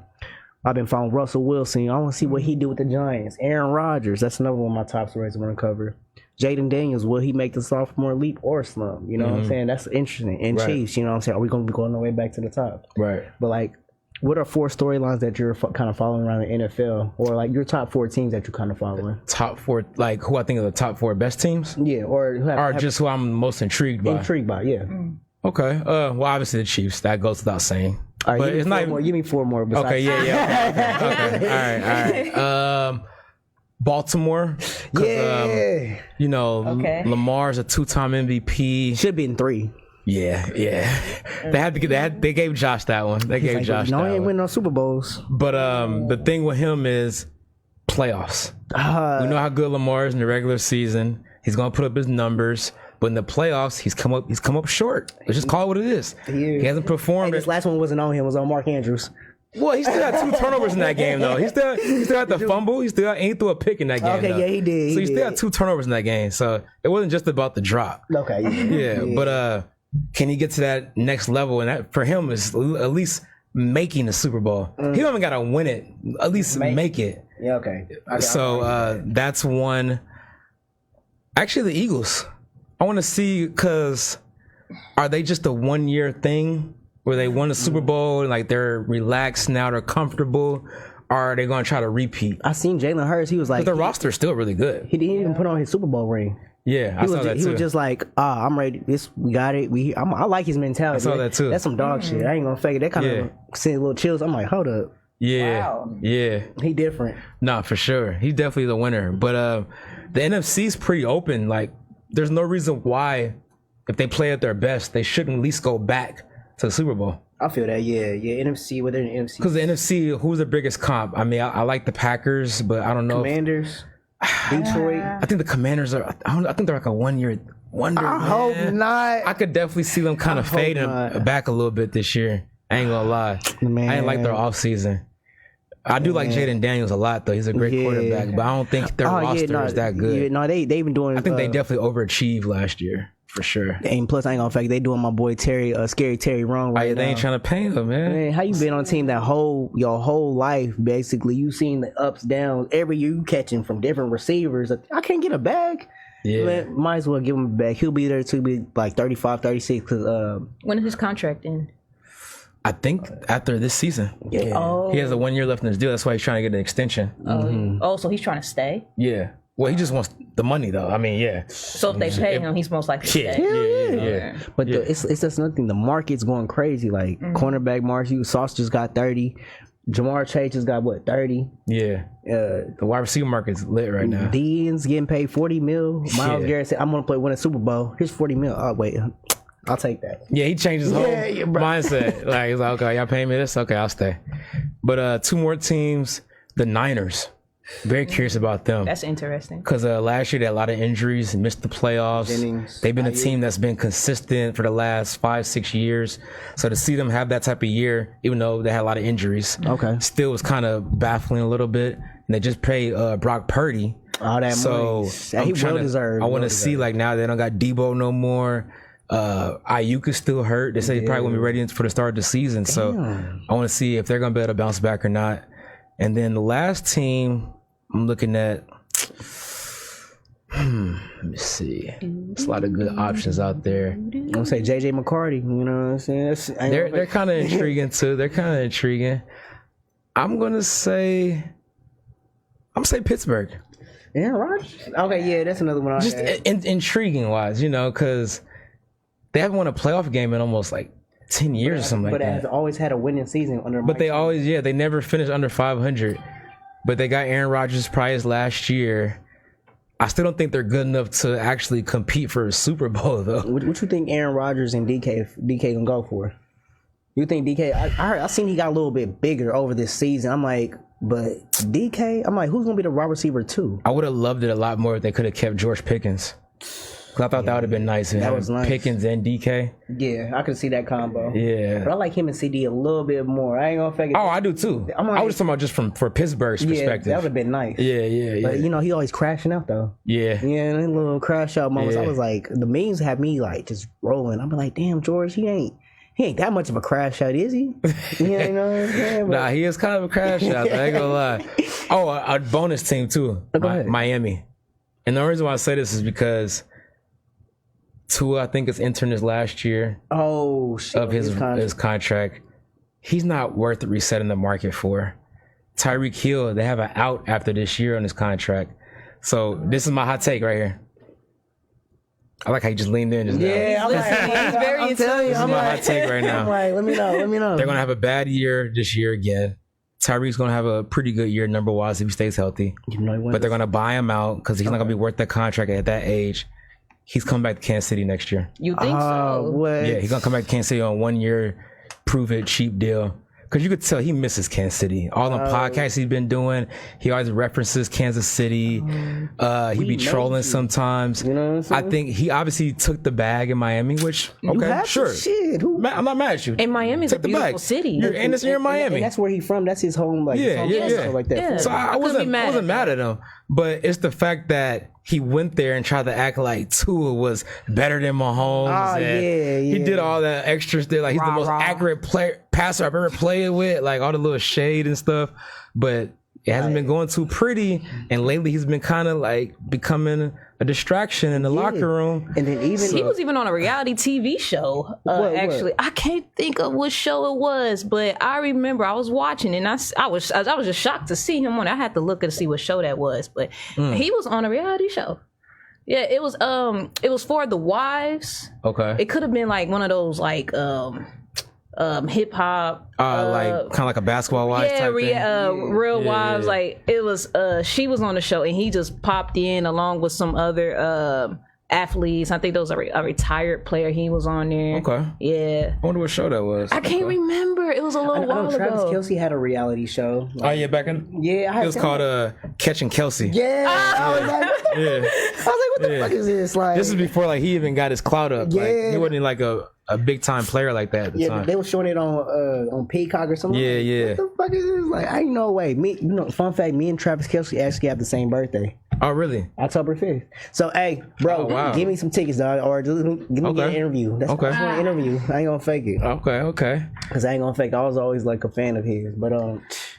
I've been following Russell Wilson. I want to see what he did with the Giants. Aaron Rodgers, that's another one of my top stories I want to cover. Jaden Daniels, will he make the sophomore leap or slump? You know what I'm saying? That's interesting. And Right. Chiefs, you know what I'm saying? Are we going to be going all the way back to the top? Right. But like, what are 4 storylines that you're kind of following around the NFL, or like your top 4 teams that you're kind of following? Top 4, like who I think are the top 4 best teams, Yeah, or who or just who I'm most intrigued by. intrigued by? Yeah. Okay. Well, obviously the Chiefs. That goes without saying. All right, But give me it's 4 not. more. Give me 4 more. Besides. Okay. Yeah. Okay. All right. Baltimore. 'Cause, Yeah. You know, Okay. Lamar's a 2-time MVP. Should be in 3. Yeah. They gave Josh that one. They gave Josh no, that he ain't one. winning no Super Bowls. But the thing with him is playoffs. We know how good Lamar is in the regular season. He's gonna put up his numbers, but in the playoffs, he's come up short. Let's just call it what it is. He hasn't performed. This last one wasn't on him. It was on Mark Andrews. Well, he still had 2 turnovers in that game, though. He still had the fumble. He ain't threw a pick in that game. Okay, though. yeah, he did. So he still had 2 turnovers in that game. So it wasn't just about the drop. Okay. Yeah, but can he get to that next level? And that for him is at least making the Super Bowl. He don't even gotta win it. At least make it. Yeah. Okay. So that's one. Actually, the Eagles. I want to see, because are they just a 1-year thing where they won the Super Bowl and like they're relaxed now, they're comfortable, or are they going to try to repeat? I seen Jalen Hurts. He was like, But the roster's still really good. he didn't even put on his Super Bowl ring. Yeah, I saw that He too. was just like, I'm ready. We got it. I like his mentality. I saw that too. That's some dog shit. I ain't gonna fake it. That kind of sent a little chills. I'm like, hold up. Yeah, yeah. He different. Nah, for sure. He's definitely the winner. But the NFC's pretty open. Like, there's no reason why, if they play at their best, they shouldn't at least go back to the Super Bowl. I feel that. Yeah. NFC within the NFC. Because the NFC, who's the biggest comp? I mean, I like the Packers, but I don't know. Commanders, Detroit. I think the Commanders are. I think they're like a 1-year wonder. I hope not. I could definitely see them kind of hope fading not. back a little bit this year. I ain't gonna lie. Man. I ain't like their offseason. I do like Jaden Daniels a lot, though. He's a great quarterback, but I don't think their roster is that good. Yeah, no, they been doing. I think they definitely overachieved last year, for sure. And plus, I ain't gonna fake. They doing my boy Terry, Scary Terry wrong right They now. ain't trying to pay him, man. Man, how you been on a team that your whole life basically? You seen the ups, downs. Every year you catching from different receivers. I can't get a bag. Yeah. Man, might as well give him a bag. He'll be there to be like 35, 36. Cause When does his contract end? I think after this season. yeah, Oh, He has a 1 year left in his deal. That's why he's trying to get an extension. oh, so he's trying to stay. Yeah. Well, he just wants the money, though. I mean, yeah. So if they pay him, he's most likely to Yeah, stay. yeah. but it's just nothing. The market's going crazy. Like cornerback Mark, Sauce just got 30. Jamar Chase just got what 30. Yeah. The wide receiver market's lit right now. Dean's getting paid 40 mil. Miles Yeah. Garrett said, "I'm gonna win a Super Bowl. Here's 40 mil." Oh wait, I'll take that. Yeah, he changed his whole Yeah, bro. mindset. Like, he's like, okay, y'all paying me this? Okay, I'll stay. But 2 more teams, the Niners. Very curious about them. That's interesting. Because last year they had a lot of injuries, missed the playoffs. Jennings, They've been a team that's been consistent for the last 5-6 years. So to see them have that type of year, even though they had a lot of injuries, still was kind of baffling a little bit. And they just paid Brock Purdy. All that So money. He well deserved. I want to see, like, now they don't got Debo no more. Ayuk is still hurt. They say he probably won't be ready for the start of the season. So I want to see if they're going to be able to bounce back or not. And then the last team I'm looking at, let me see. There's a lot of good options out there. I'm gonna say JJ McCarty. You know what I'm saying? They're kind of intriguing too. They're kind of intriguing. I'm gonna say Pittsburgh. Aaron Rodgers. Okay, yeah, that's another one. Just intriguing wise, because they haven't won a playoff game in almost like 10 years or something like But it that. has always had a winning season under. But Mike they Tomlin. always, they never finished under 500. But they got Aaron Rodgers prize last year. I still don't think they're good enough to actually compete for a Super Bowl, though. What you think Aaron Rodgers and DK gonna go for? You think DK? I seen he got a little bit bigger over this season. I'm like, but DK, I'm like, who's gonna be the wide receiver too? I would have loved it a lot more if they could have kept George Pickens. Because I thought that would have been nice. That was nice. Pickens and DK. Yeah, I could see that combo. Yeah. But I like him and CD a little bit more. I ain't gonna fake it. Oh, I do too. I'm like- I was talking about just for Pittsburgh's yeah, perspective. that would have been nice. Yeah. But he always crashing out though. Yeah. Yeah, and little crash out moments. Yeah. I was like, the memes have me like just rolling. I'm like, damn, George, he ain't that much of a crash out, is he? You know what I'm saying? But, Nah, he is kind of a crash out. I ain't gonna lie. Oh, a bonus team too. Go ahead. Miami. And the reason why I say this is because Tua, I think, is entering his last year of his contract. He's not worth resetting the market for. Tyreek Hill, they have an out after this year on his contract. So this is my hot take right here. I like how you just leaned in just now. Yeah, I'm telling you, This is my hot take right now. I'm like, let me know. They're going to have a bad year this year again. Tyreek's going to have a pretty good year number-wise if he stays healthy. But they're going to buy him out because he's not going to be worth that contract at that age. He's coming back to Kansas City next year. You think so? What? Yeah, he's going to come back to Kansas City on 1 year, prove it, cheap deal. Because you could tell he misses Kansas City. All the podcasts he's been doing, he always references Kansas City. He be trolling sometimes. You know what I'm saying? I think he obviously took the bag in Miami, which, okay, sure. Shit. I'm not mad at you. And Miami's a Took the beautiful bag. city. You're in Miami. And that's where he's from. That's his home. Like, Yeah, his home stuff like that. Yeah. So I wasn't mad at him, but it's the fact that he went there and tried to act like Tua was better than Mahomes. He did all that extra stuff. Like he's the most accurate passer I've ever played with. Like all the little shade and stuff, but it hasn't been going too pretty. And lately he's been kind of like becoming a distraction in the locker room. And then He was even on a reality TV show. Actually, I can't think of what show it was, but I remember I was watching and I was just shocked to see him on it. I had to look and see what show that was, but he was on a reality show. Yeah, it was for the wives. Okay. It could have been like one of those like hip hop, like kind of like a basketball wives type thing. Real Wives. Like it was, she was on the show and he just popped in along with some other athletes. I think there was a retired player. He was on there. Okay. Yeah. I wonder what show that was. I can't remember. It was a little while I know Travis ago. Kelce had a reality show. Oh yeah, back in Yeah, it was called Catching Kelsey. Yeah, I was like, what the fuck is this? Like, This is before like he even got his clout up. Like, he wasn't like a big time player like that at the time. They were showing it on Peacock or something. Yeah. What the fuck is this? Like, I ain't no way. Fun fact, me and Travis Kelce actually have the same birthday. Oh really? October 5th. So, hey, bro, give me some tickets, dog, or just give me an interview. That's what I want, an interview. I ain't gonna fake it. Okay. Because I ain't gonna fake it. I was always like a fan of his. But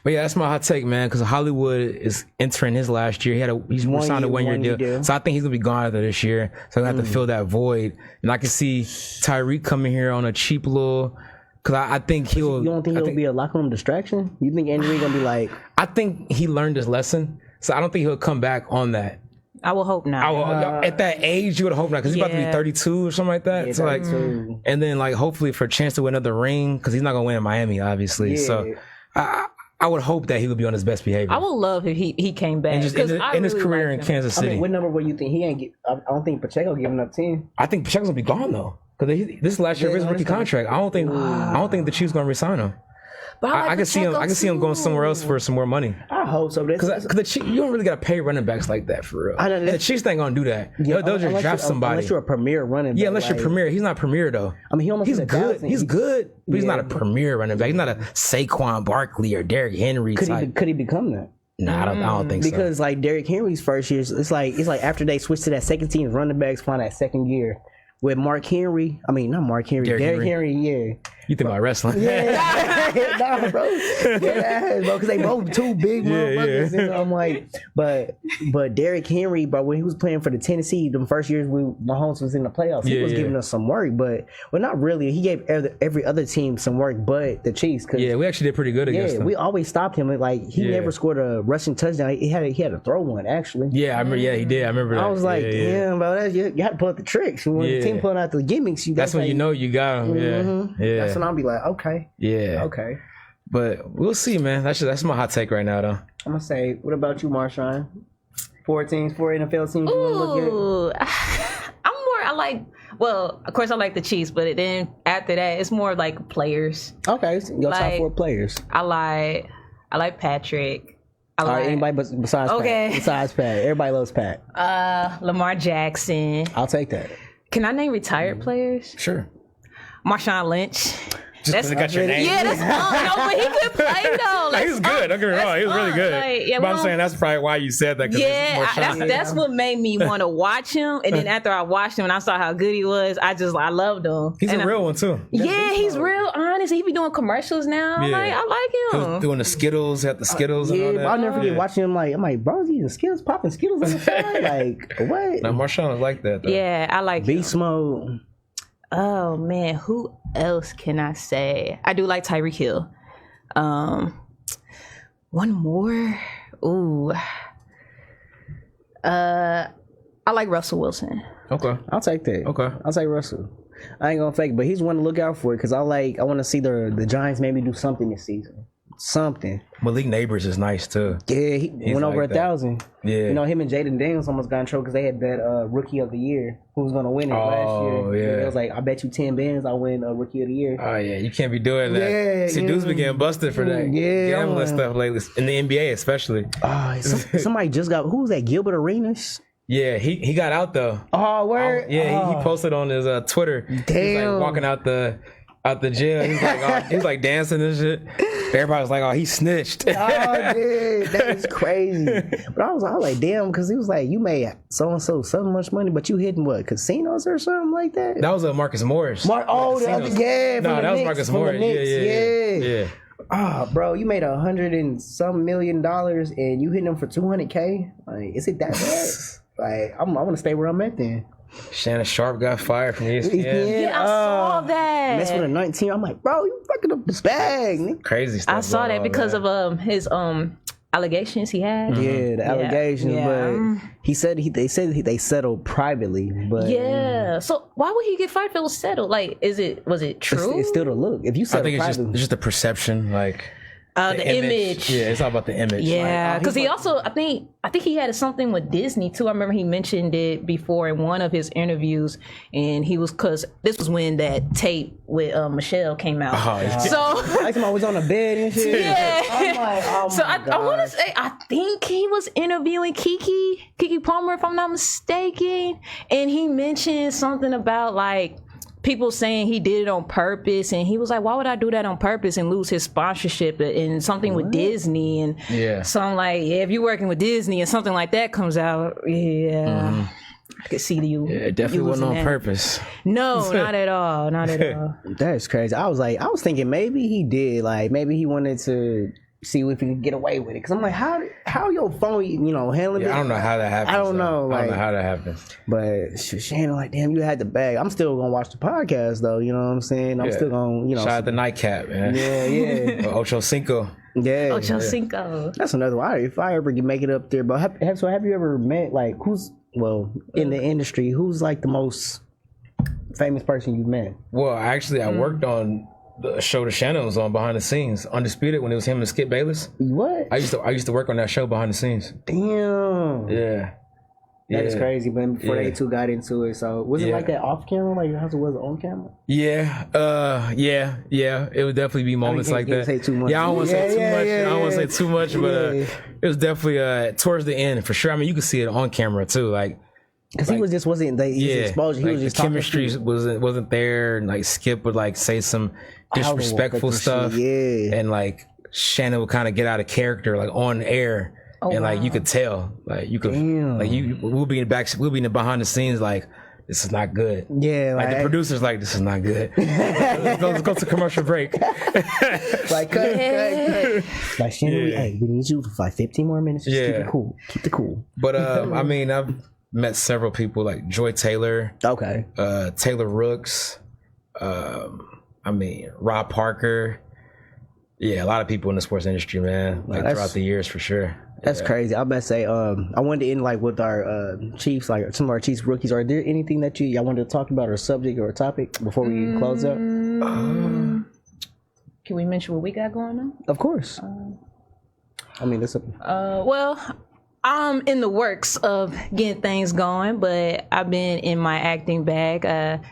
yeah, that's my hot take, man. Because Hollywood is entering his last year. He's signed a 1 year deal. So I think he's gonna be gone after this year. So I have to fill that void. And I can see Tyreek coming here on a cheap little. Because I think he'll. You don't think he'll be a locker room distraction? You think Andy Reid gonna be like? I think he learned his lesson. So I don't think he'll come back on that. I will hope not. At that age, you would hope not, because he's about to be 32 or something like that. Yeah, so like, 32. and then like hopefully for a chance to win another ring, because he's not gonna win in Miami, obviously. Yeah. So I would hope that he would be on his best behavior. I would love if he came back. And just in his career in Kansas City. I mean, what number would you think he ain't get? I don't think Pacheco giving up 10. I think Pacheco's gonna be gone though, because this is last year of his rookie contract. I don't think the Chiefs gonna resign him. But I can see him going somewhere else for some more money. I hope so. Because the Chiefs, you don't really got to pay running backs like that for real. I know, the Chiefs ain't gonna do that. They'll just draft somebody. Unless you're a premier running back. Yeah, unless you're premier. He's not premier though. I mean, he's good. He's good, but he's not a premier running back. He's not a Saquon Barkley or Derrick Henry type. Could he become that? Nah, I don't think so. Because like Derrick Henry's first year, it's like after they switched to that second team running backs, find that second year. With Derrick Henry, yeah. You think about wrestling? Yeah, nah, bro. Yeah, bro, because they both two big motherfuckers. And I'm like, but Derrick Henry, bro, when he was playing for the Tennessee, the first years when Mahomes was in the playoffs, he was giving us some work, but not really. He gave every other team some work, but the Chiefs. Yeah, we actually did pretty good against them. We always stopped him. Like he never scored a rushing touchdown. He had to throw one actually. Yeah, I remember. Yeah, he did. I remember that. I was like, damn, bro, you got to pull out the tricks. When the team pulling out the gimmicks, that's when you know you got him. Yeah. That's when I'll be like, okay. Yeah. Okay. But we'll see, man. That's my hot take right now, though. I'm gonna say, what about you, Marshawn? 4 NFL teams you want to look at? Well, of course I like the Chiefs, but then after that, it's more like players. Okay, so your top 4 players. I like Patrick. Anybody besides Pat. Besides Pat. Everybody loves Pat. Lamar Jackson. I'll take that. Can I name retired players? Sure. Marshawn Lynch. Just because got your name. Yeah, that's no, but he could play though. Like, he was good. Don't get me wrong. He was really good. Like, yeah, but I'm saying that's probably why you said that. Yeah, that's what made me want to watch him. And then after I watched him and I saw how good he was, I loved him. He's a real one too. Yeah, he's real honest. He be doing commercials now. Yeah. Like, I like He him. was doing the Skittles, had the Skittles and all Yeah, that. but I'll never forget watching him. I'm like, bro, he's eating Skittles, popping Skittles on the side. Like, what? Now Marshawn was like that though. Yeah, I like him. Beast mode. Oh man, who else can I say? I do like Tyreek Hill. One more. Ooh. I like Russell Wilson. Okay. I'll take that. Okay. I'll take Russell. I ain't gonna fake it, but he's one to look out for because I want to see the Giants maybe do something this season. Something. Malik Neighbors is nice too. Yeah, he went over like that. 1,000. Yeah. You know, him and Jaden Daniels almost got in trouble because they had bet Rookie of the Year. Who was gonna win it last year? Yeah. It was like, I bet you 10 bands I'll win Rookie of the Year. Oh yeah, you can't be doing that. Yeah, See, yeah. dudes be getting busted for that. Yeah. Gambling stuff lately in the NBA especially. Somebody just got, who was that? Gilbert Arenas? Yeah, he got out though. Oh, word. He posted on his Twitter. He's Damn. like walking out the jail. He's like he's like dancing and shit. Everybody was like, "Oh, he snitched." Oh, dude, that is crazy. But I was like, damn, because he was like, you made so much money, but you hitting what, casinos or something like that? That was Marcus Morris. The other, yeah. No, that was Marcus Morris. Yeah. Ah, bro, you made $100 and some million and you hitting them for $200K. Like, is it that bad? Like, I want to stay where I'm at then. Shannon Sharp got fired from ESPN. Yeah, I saw that. Mess with a 19. I'm like, bro, you fucking up this bag. Nigga. Crazy stuff. I saw that because of his allegations he had. Yeah, the allegations, Yeah. but he said they settled privately, but Yeah. So why would he get fired if it was settled? Like, was it true? it's still the look. If you I settle think it's privately, just the perception, like the image. Yeah, it's all about the image. Yeah, Like, because he also, I think he had something with Disney too. I remember he mentioned it before in one of his interviews, and he was, because this was when that tape with Michelle came out. So like somebody was on a bed and shit. yeah. I'm like, oh So my I want gosh. to say, I think he was interviewing Kiki Palmer, if I'm not mistaken, and he mentioned something about like people saying he did it on purpose, and he was like, why would I do that on purpose and lose his sponsorship and something with Disney? And so I'm like, yeah, if you're working with Disney and something like that comes out, I could see you. Yeah, it definitely you wasn't on losing that. purpose. No, not at all. Not at all. That's crazy. I was thinking maybe he did, like maybe he wanted to see if he could get away with it. Cause I'm like, how your phone, handling it? I don't know how that happens. I don't know. I don't Like, know how that happens. but Shannon, like, damn, you had the bag. I'm still gonna watch the podcast though. You know what I'm saying? I'm still gonna, Shout out the Nightcap, man. Yeah. Ocho Cinco. Yeah. Ocho Cinco. That's another one. If I ever make it up there, but have you ever met like in the industry, who's like the most famous person you've met? Well, actually, I worked on the show that Shannon was on behind the scenes, Undisputed, when it was him and Skip Bayless. What? I used to work on that show behind the scenes. Damn. Yeah. That is crazy. But before they two got into it, so was it like that off camera, like how it was on camera? Yeah. It would definitely be moments like that. Say too much. Yeah, I don't want to say too much. I don't want to say too much, but Yeah. it was definitely towards the end for sure. I mean, you could see it on camera too, like. Because he was just wasn't his exposure. He like was just the talking chemistry shit. wasn't there, and like Skip would like say some disrespectful stuff, yeah. and like Shannon would kind of get out of character like on air, and like you could tell, like you could, we'll be in the behind the scenes like. This is not good. Yeah, like the producers, like this is not good. Let's go to commercial break. Like cut. Like Shannon, hey, we need you for like 15 more minutes. Just keep it cool. Keep it cool. But I mean, I've met several people like Joy Taylor. Okay. Taylor Rooks. I mean, Rob Parker. Yeah, a lot of people in the sports industry, man. Like throughout the years, for sure. That's crazy. I bet say I wanted to end like with our Chiefs, like some of our Chiefs rookies. Are there anything that y'all wanted to talk about, or a subject or a topic before we close up? Can we mention what we got going on? Of course. I mean, that's well, I'm in the works of getting things going, but I've been in my acting bag.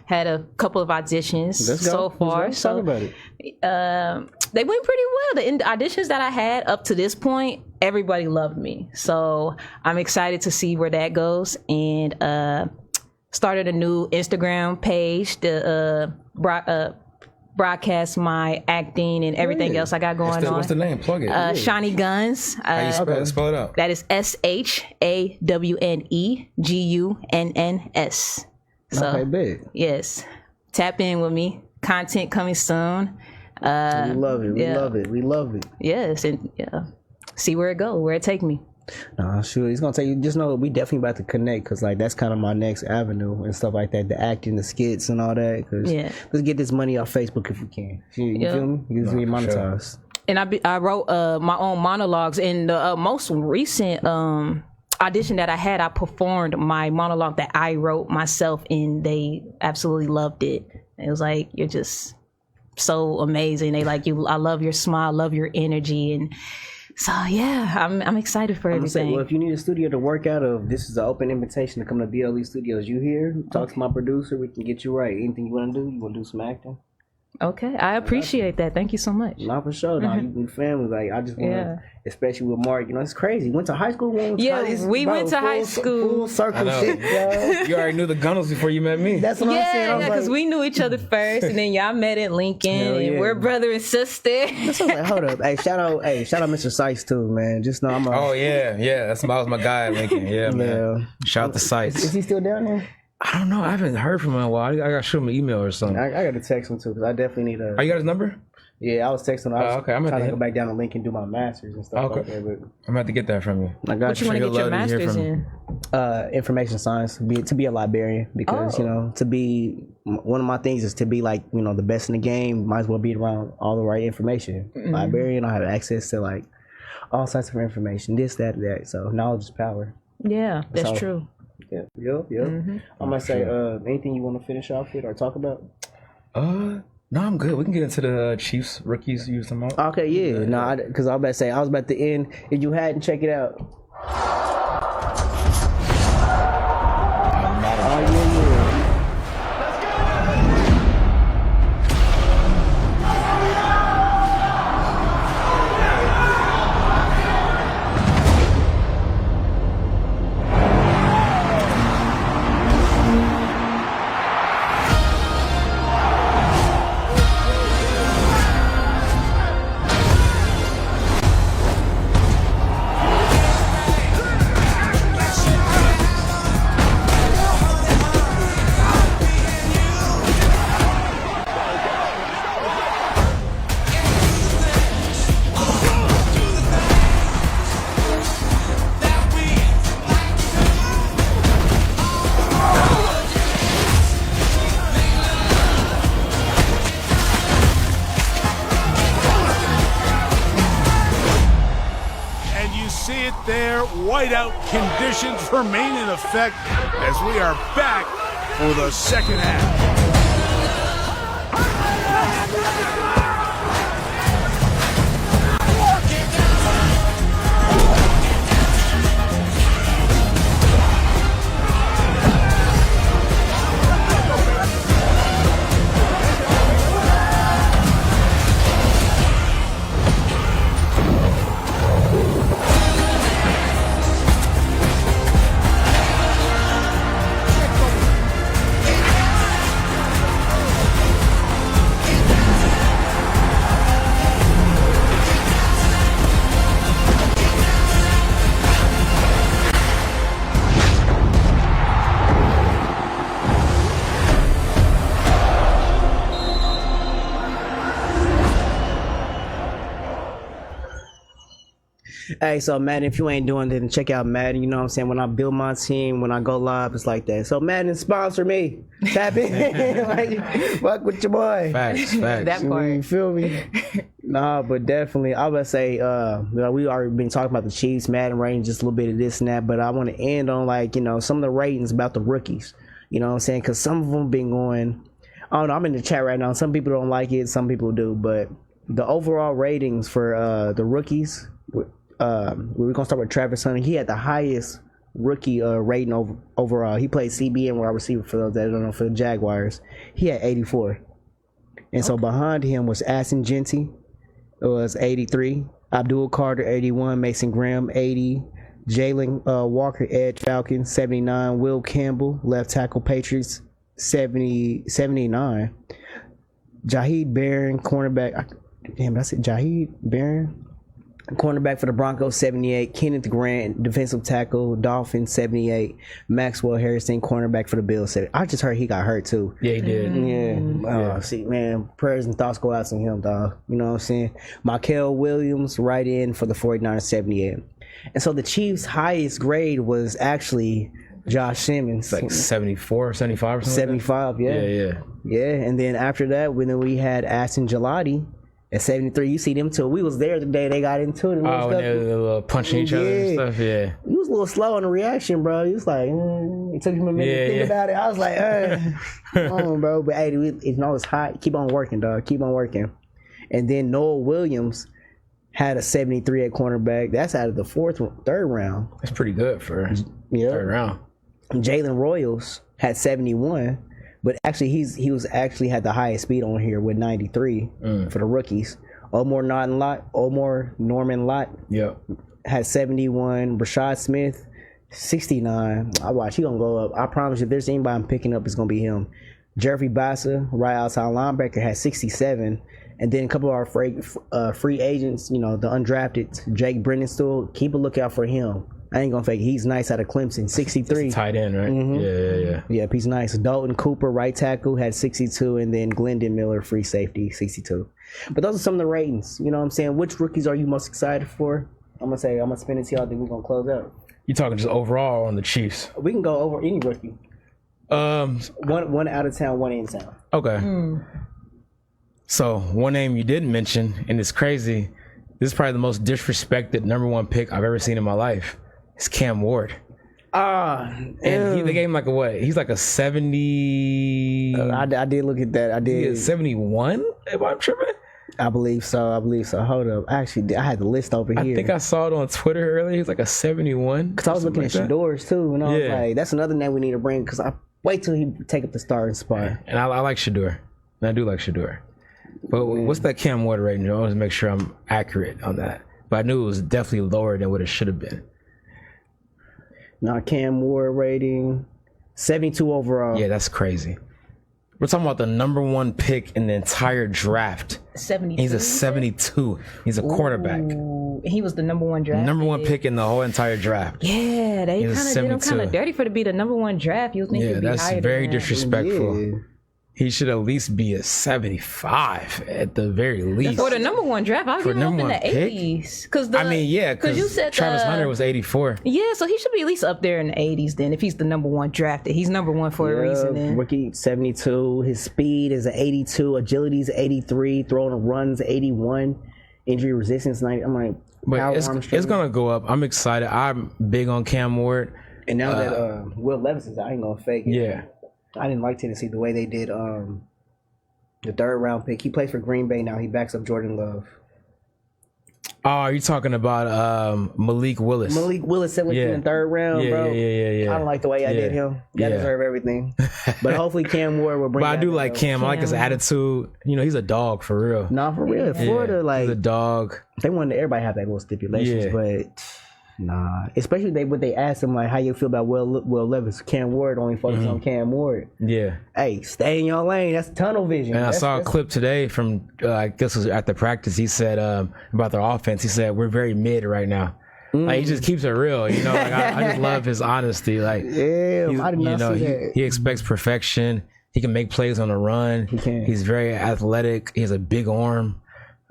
Had a couple of auditions so far. Let's talk about it. They went pretty well. The auditions that I had up to this point, everybody loved me. So I'm excited to see where that goes. And started a new Instagram page, the broadcast my acting and everything else I got going on. What's the name? Plug it. Shiny Guns. How you spell it out? That is SHAWNEGUNNS. So, Okay, big. yes, tap in with me. Content coming soon. We love it. We love it. We love it. Yes, and see where it goes, where it take me. Nah, sure. It's gonna take you. Just know we definitely about to connect because like that's kind of my next avenue and stuff like that. The acting, the skits, and all that. Cause let's get this money off Facebook if we can. You feel me? You just be monetized. Sure. And I wrote my own monologues. In the most recent audition that I had, I performed my monologue that I wrote myself, and they absolutely loved it. It was like, you're just so amazing. They like you. I love your smile, love your energy, and so yeah, I'm excited for everything. Say, well, if you need a studio to work out of, this is an open invitation to come to BLE Studios. You here? Talk to my producer. We can get you right. Anything you want to do? You want to do some acting? Okay, I appreciate that. Thank you so much. Not for sure. Now you be family. Like I just want to, especially with Mark. You know, it's crazy. Went to high school. We went to high school. Full circle shit, yo. You already knew the Gunnels before you met me. That's what I'm saying. Yeah, because we knew each other first, and then y'all met at Lincoln, and we're brother and sister. That's what I was like, hold up. Hey, shout out Mr. Sykes too, man. Just know I'm a. Oh yeah. That was my guy at Lincoln. Yeah, man. Shout out to Sykes. Is he still down there? I don't know. I haven't heard from him in a while. I gotta shoot him an email or something. I got to text him too because I definitely need a. Oh, you got his number? Yeah, I was texting him. I was okay. I'm trying to go back down to Lincoln and do my masters and stuff like that. But I'm gonna have to get that from you. I got what you want to get your masters in? Information science. To be a librarian because you know to be one of my things is to be like the best in the game. Might as well be around all the right information. Librarian, I have access to like all sorts of information. This, that. So knowledge is power. Yeah, that's true. Yeah. I'm gonna say anything you want to finish off with or talk about? No, I'm good. We can get into the Chiefs rookies use them out. Okay, yeah. No, because I was about to say I was about to end. If you hadn't, check it out. Whiteout conditions remain in effect as we are back for the second half. Hey, so Madden, if you ain't doing it, then check out Madden. You know what I'm saying? When I build my team, when I go live, it's like that. So Madden, sponsor me. Tap in. Like, fuck with your boy. Facts. That part. You feel me? Nah, but definitely, I would say, we already been talking about the Chiefs, Madden rating, just a little bit of this and that, but I want to end on like, some of the ratings about the rookies. You know what I'm saying? Because some of them been going, I don't know, I'm in the chat right now. Some people don't like it, some people do, but the overall ratings for the rookies, we're gonna start with Travis Hunter. He had the highest rookie rating overall. He played CB and wide receiver for those that don't know, for the Jaguars. He had 84, and so behind him was Aston Genty, it was 83. Abdul Carter 81, Mason Graham 80, Jalen Walker edge Falcons 79, Will Campbell left tackle Patriots 79. Jaheed Barron, cornerback. Damn, that's it. Jaheed Barron, cornerback for the Broncos, 78. Kenneth Grant, defensive tackle, Dolphins, 78. Maxwell Harrison, cornerback for the Bills, 70. I just heard he got hurt too. Yeah, he did. Yeah. See, man, prayers and thoughts go out to him, dog. You know what I'm saying? Michael Williams, right in for the 49ers, 78. And so the Chiefs' highest grade was actually Josh Simmons. It's like 74, 75 or something. 75, yeah. Yeah, and then after that, when we had Aston Gelati at 73, you see them too. We was there the day they got into it. Oh, when they were punching each other and stuff, yeah. He was a little slow on the reaction, bro. He was like, it took him a minute to think about it. I was like, come on, bro. But hey, it's hot. Keep on working, dog. Keep on working. And then Noah Williams had a 73 at cornerback. That's out of the third round. That's pretty good for third round. Jalen Royals had 71, but actually he was had the highest speed on here with 93 for the rookies. Omar Norman Lott had 71. Rashad Smith 69. I watch he gonna go up. I promise you, if there's anybody I'm picking up, it's gonna be him. Jeffrey Bassa, right outside linebacker, had 67. And then a couple of our free agents, you know, the undrafted, Jake Brendenstool, keep a lookout for him. I ain't gonna fake it. He's nice out of Clemson, 63. Tight end, right? Mm-hmm. Yeah, he's nice. Dalton Cooper, right tackle, had 62, and then Glendon Miller, free safety, 62. But those are some of the ratings. You know what I'm saying? Which rookies are you most excited for? I'm gonna spin it to y'all, then we're gonna close out. You talking just overall on the Chiefs? We can go over any rookie. One out of town, one in town. Okay. So one name you didn't mention, and it's crazy. This is probably the most disrespected number one pick I've ever seen in my life. It's Cam Ward. And they gave him like a what? He's like a 70. I did look at that. I did. 71? Am I tripping? I believe so. Hold up. Actually, I had the list over here. I think I saw it on Twitter earlier. He's like a 71. Because I was looking at Shador's too, and I was like, that's another name we need to bring. Because I wait till he take up the starting spot. And I like Shador. And I do like Shador. But what's that Cam Ward rating? I want to make sure I'm accurate on that. But I knew it was definitely lower than what it should have been. Now Cam Ward rating 72 overall. Yeah, that's crazy. We're talking about the number one pick in the entire draft. 72. He's a 72. He's a quarterback. He was the number one draft. Number one pick in the whole entire draft. Yeah, they kind of did him kind of dirty for to be the number one draft. You think he'd be that's higher very than that. disrespectful. Yeah. He should at least be a 75 at the very least. For the number one draft, I'll give him up in the pick? 80s. Because you said Travis Hunter was 84. Yeah, so he should be at least up there in the 80s then if he's the number one drafted. He's number one for a reason then. Rookie 72. His speed is an 82. Agility is 83. Throwing a runs 81. Injury resistance 90. I'm like, but it's gonna go up. I'm excited. I'm big on Cam Ward. And now that Will Levis is out, I ain't gonna fake it. Yeah. I didn't like Tennessee the way they did the third round pick. He plays for Green Bay now. He backs up Jordan Love. Oh, are you talking about Malik Willis? Malik Willis said in the third round, bro. Yeah. I don't like the way I did him. I deserve everything. But hopefully Cam Ward will bring. But I do like Cam. I like his attitude. You know, he's a dog for real. Nah, for real. Florida, like he's a dog. They wanted everybody to have that little stipulations, but. Nah, especially when they asked him like how you feel about Will Levis. Cam Ward only focus on Cam Ward. Yeah. Hey, stay in your lane. That's tunnel vision. And I saw a clip today from I guess it was at the practice. He said about their offense. He said we're very mid right now. Like he just keeps it real. You know, like, I just love his honesty. Like I did not see that. He expects perfection. He can make plays on the run. He can. He's very athletic. He has a big arm.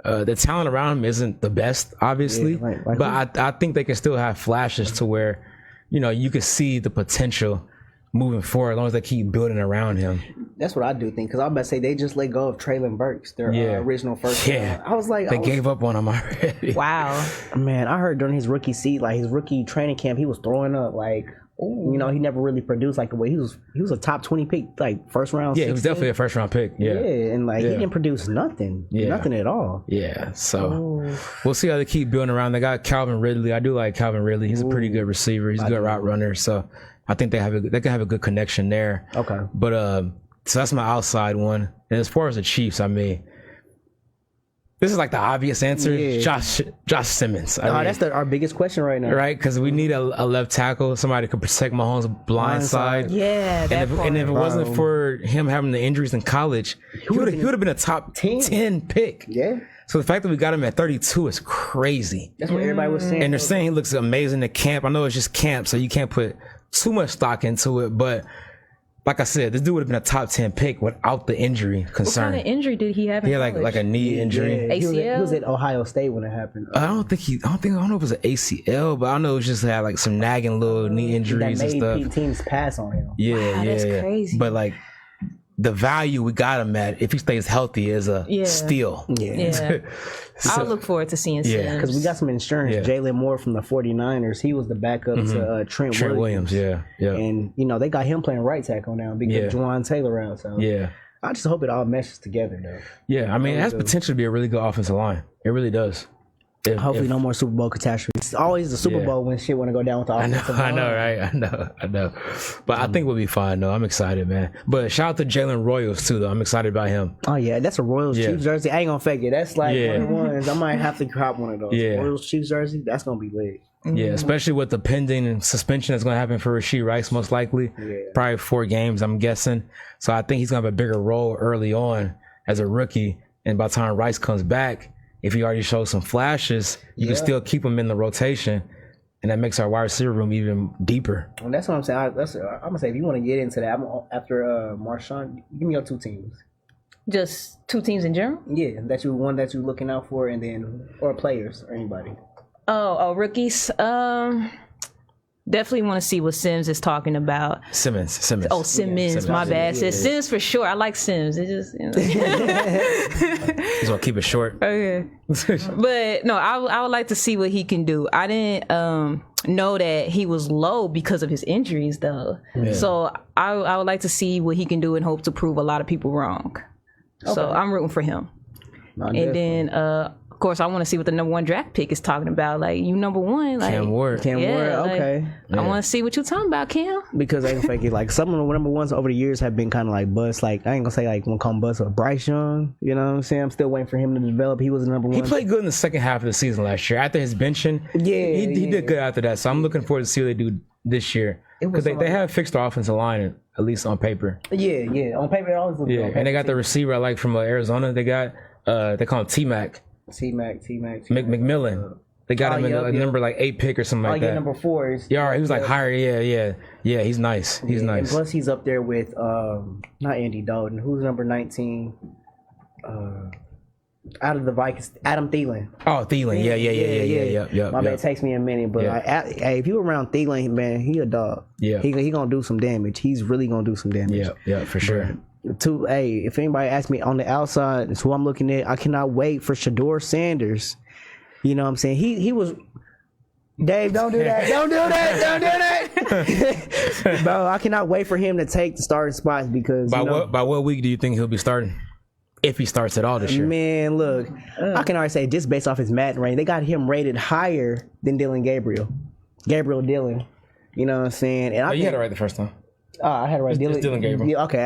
The talent around him isn't the best, obviously, but I think they can still have flashes to where, you know, you can see the potential moving forward as long as they keep building around him. That's what I do think, because I'm about to say they just let go of Traylon Burks, their original first round. I was like, they gave up on him already. Wow, man! I heard during his rookie his rookie training camp, he was throwing up like. Ooh. You know, he never really produced like the way he was a top 20 pick, like first round. Yeah, 16. He was definitely a first round pick. Yeah, and he didn't produce nothing, nothing at all. Yeah, so we'll see how they keep building around. They got Calvin Ridley. I do like Calvin Ridley. He's a pretty good receiver. He's a good route runner. So I think they can have a good connection there. Okay, but so that's my outside one. And as far as the Chiefs, I mean, This is like the obvious answer. Yeah. Josh Simmons. I mean, That's our biggest question right now. right? Because we need a left tackle, somebody who could protect Mahomes' blind side. Yeah, that And if it wasn't for him having the injuries in college, he would have been a top 10 pick. Yeah. So the fact that we got him at 32 is crazy. That's what everybody was saying. And they're saying he looks amazing at camp. I know it's just camp, so you can't put too much stock into it. But like I said, this dude would have been a top 10 pick without the injury concern. What kind of injury did he have in He had college? like a knee injury. Yeah, he ACL? was at Ohio State when it happened. I don't know if it was an ACL, but I know it was just had like some nagging little knee That injuries and made stuff. teams pass on him. Yeah, that's yeah. crazy. But like the value we got him at, if he stays healthy, is a steal. Yeah. I'll look forward to seeing Sims. Because we got some insurance. Yeah. Jalen Moore from the 49ers, he was the backup to Trent Williams. Yeah. And, they got him playing right tackle now because Juwan Taylor out. So Yeah. I just hope it all meshes together, though. Yeah. I mean, it has potential to be a really good offensive line. It really does. Hopefully no more Super Bowl catastrophes. It's always the Super Bowl when shit want to go down with the offensive line. I know, right? I know. But I think we'll be fine, though. I'm excited, man. But shout out to Jalen Royals, too, though. I'm excited about him. Oh, yeah. That's a Royals Chiefs jersey. I ain't going to fake it. That's like one of the ones. I might have to cop one of those. Yeah. Royals Chiefs jersey, that's going to be lit. Yeah, especially with the pending suspension that's going to happen for Rashee Rice, most likely. Yeah. Probably 4 games, I'm guessing. So I think he's going to have a bigger role early on as a rookie. And by the time Rice comes back, if he already shows some flashes, you can still keep him in the rotation. And that makes our wide receiver room even deeper. And that's what I'm saying. I'm going to say, if you want to get into that, after Marshawn, give me your 2 teams. Just 2 teams in general? Yeah, one that you're looking out for, and then, or players, or anybody. Oh, rookies. Definitely want to see what Sims is talking about. Simmons. Oh, Simmons. My bad. Says Sims for sure. I like Sims. It just, Just want to keep it short. Okay. But no, I would like to see what he can do. I didn't know that he was low because of his injuries, though. Yeah. So I would like to see what he can do and hope to prove a lot of people wrong. Okay. So I'm rooting for him. And then, of course, I want to see what the number 1 draft pick is talking about. Like, you number 1. Like, Cam Ward. Okay. I want to see what you're talking about, Cam. Because I ain't fake it. Like, some of the number 1s over the years have been kind of like bust. Like, I ain't going to say, like, one call him bust, but Bryce Young, you know what I'm saying? I'm still waiting for him to develop. He was the number 1. He played good in the second half of the season last year. After his benching, he did good after that. So I'm looking forward to see what they do this year. Because they have fixed the offensive line, at least on paper. Yeah. On paper, it always looks good. And they got the receiver I like from Arizona. They got, they call him T-Mac. McMillan. They got him in number like 8 pick or something like that. Number 4 is. Yeah, he was like higher. Yeah. He's nice. He's nice. And plus, he's up there with not Andy Dalton. Who's number 19? Out of the Vikings, Adam Thielen. Oh, Thielen. Yeah. My man, it takes me a minute, but if you around Thielen, man, he a dog. Yeah. He gonna do some damage. He's really gonna do some damage. Yeah, for sure. If anybody asks me on the outside, it's who I'm looking at. I cannot wait for Shador Sanders. You know what I'm saying? He was. Dave, don't do that. Don't do that. Bro, I cannot wait for him to take the starting spots because by what week do you think he'll be starting? If he starts at all this year. Man, look, I can already say just based off his Madden rating, they got him rated higher than Dylan Gabriel. Gabriel Dillon. You know what I'm saying? And you had it right the first time. I had it right. Dylan Gabriel. Yeah, okay,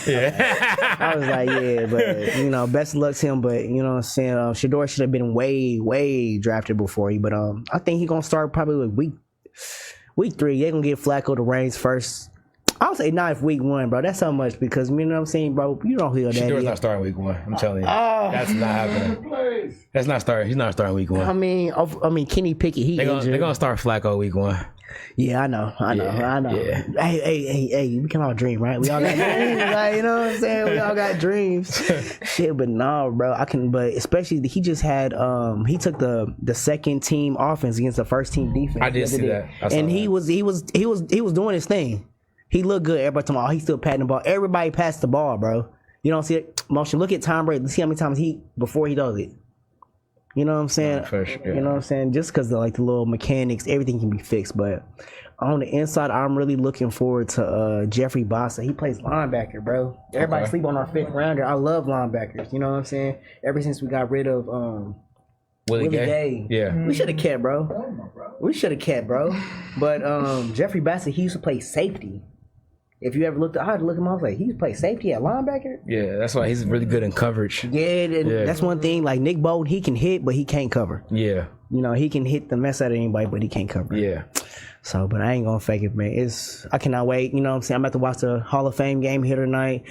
Yeah. I was like, but best of luck to him. But you know what I'm saying? Shador should have been way drafted before but I think he's gonna start probably with week 3. They're gonna get Flacco the reins first. I would say not if week 1, bro. That's how much because you know what I'm saying, bro. You don't hear that. Shador's not starting week 1. I'm telling you, that's not happening. That's not starting. He's not starting week 1. I mean, Kenny Pickett. They're gonna start Flacco week 1. Yeah, I know. Yeah. Hey, we can all dream, right? We all got dreams, right? You know what I'm saying? We all got dreams. Shit, but no, bro. But especially he just had he took the second team offense against the first team defense. I did see that. And he was doing his thing. He looked good. Everybody talking about he's still patting the ball. Everybody passed the ball, bro. You don't see it motion. Look at Tom Brady. See how many times before he does it. You know what I'm saying? For sure, yeah. You know what I'm saying? Just because the little mechanics, everything can be fixed. But on the inside, I'm really looking forward to Jeffrey Bossa. He plays linebacker, bro. Everybody sleep on our 5th rounder. I love linebackers. You know what I'm saying? Ever since we got rid of Willie Gay. Yeah. We should have kept, bro. But Jeffrey Bassett, he used to play safety. If you ever looked, I had to look him. I was like, he played safety at linebacker. Yeah, that's why he's really good in coverage. Yeah, that's one thing. Like Nick Bolton, he can hit, but he can't cover. Yeah. You know, he can hit the mess out of anybody, but he can't cover. Yeah. So, but I ain't gonna fake it, man. I cannot wait. You know what I'm saying? I'm about to watch the Hall of Fame game here tonight.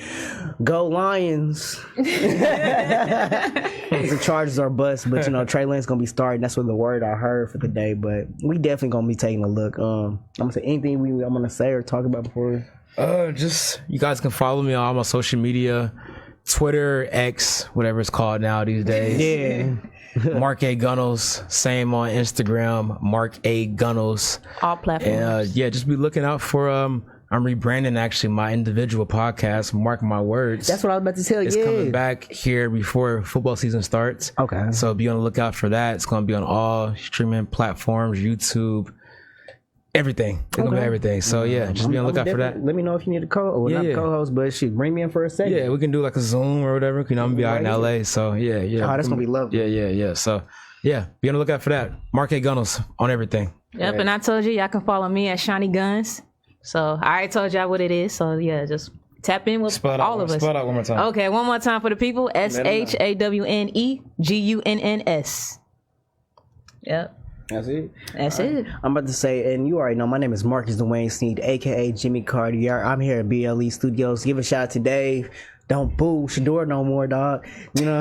Go Lions! The Chargers are bust, but you know Trey Lance gonna be starting. That's what the word I heard for the day. But we definitely gonna be taking a look. I'm gonna say anything I'm gonna say or talk about before. Just you guys can follow me on all my social media, Twitter, X, whatever it's called now these days. Yeah. Mark A. Gunnels, same on Instagram, Mark A. Gunnels. All platforms. And just be looking out for I'm rebranding actually my individual podcast, Mark My Words. That's what I was about to tell you. It's coming back here before football season starts. Okay. So be on the lookout for that. It's gonna be on all streaming platforms, YouTube, everything. It's gonna be everything. So yeah, just be on the lookout for that. Let me know if you need a co-host, but shit, bring me in for a second. Yeah, we can do like a Zoom or whatever. You know, I'm gonna be out in LA. So yeah. Oh, that's gonna be lovely. Yeah. So yeah, be on the lookout for that. Mark A. Gunnels on everything. Yep, and I told you y'all can follow me at Shiny Guns. So I already told y'all what it is. So yeah, just tap in with all of us. Spell it out one more time. Okay, one more time for the people. SHAWNEGUNNS. Yep. That's it. That's it. I'm about to say, and you already know, my name is Markus Dwayne Snead, aka Jimmy Cartier. I'm here at BLE Studios. Give a shout out to Dave. Don't boo Shador no more, dog. You know,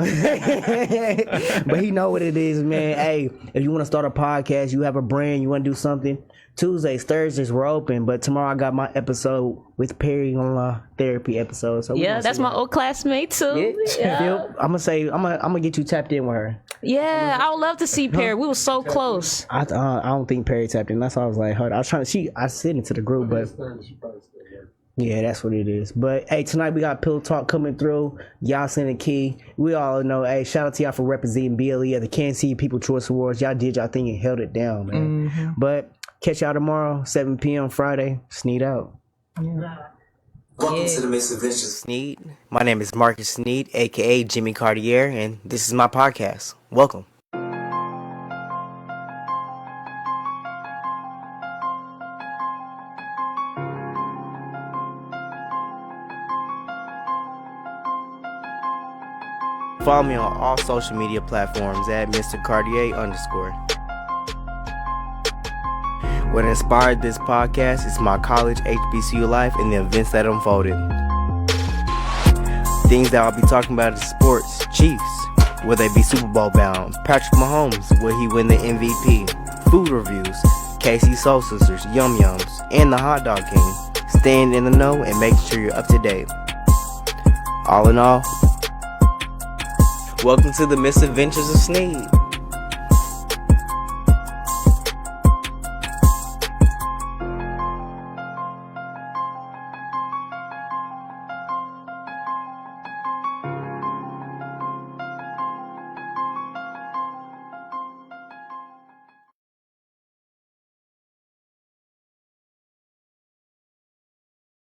but he know what it is, man. Hey, if you want to start a podcast, you have a brand, you want to do something. Tuesdays, Thursdays, we're open. But tomorrow I got my episode with Perry on my therapy episode. So yeah, that's my old classmate too. Yeah. I'm gonna get you tapped in with her. Yeah, I would love to see Perry. We were so close. I don't think Perry tapped in. That's why I was like, hold on. I was trying to. I sent it to the group, but yeah, that's what it is. But hey, tonight we got Pillow Talk coming through. Y'all send a key. We all know. Hey, shout out to y'all for representing BLE at the Kansas City People Choice Awards. Y'all did y'all thing and held it down, man. Mm-hmm. But catch y'all tomorrow, 7 p.m. Friday. Snead out. Welcome to the Misadventures of Snead. My name is Markus Snead, aka Jimmy Cartier, and this is my podcast. Welcome. Follow me on all social media platforms at Mr. Cartier_. What inspired this podcast is my college HBCU life and the events that unfolded. Things that I'll be talking about is sports, Chiefs, will they be Super Bowl bound? Patrick Mahomes, will he win the MVP? Food reviews, KC Soul Sisters, Yum Yums, and the Hot Dog King. Staying in the know and making sure you're up to date. All in all, welcome to the Misadventures of Snead.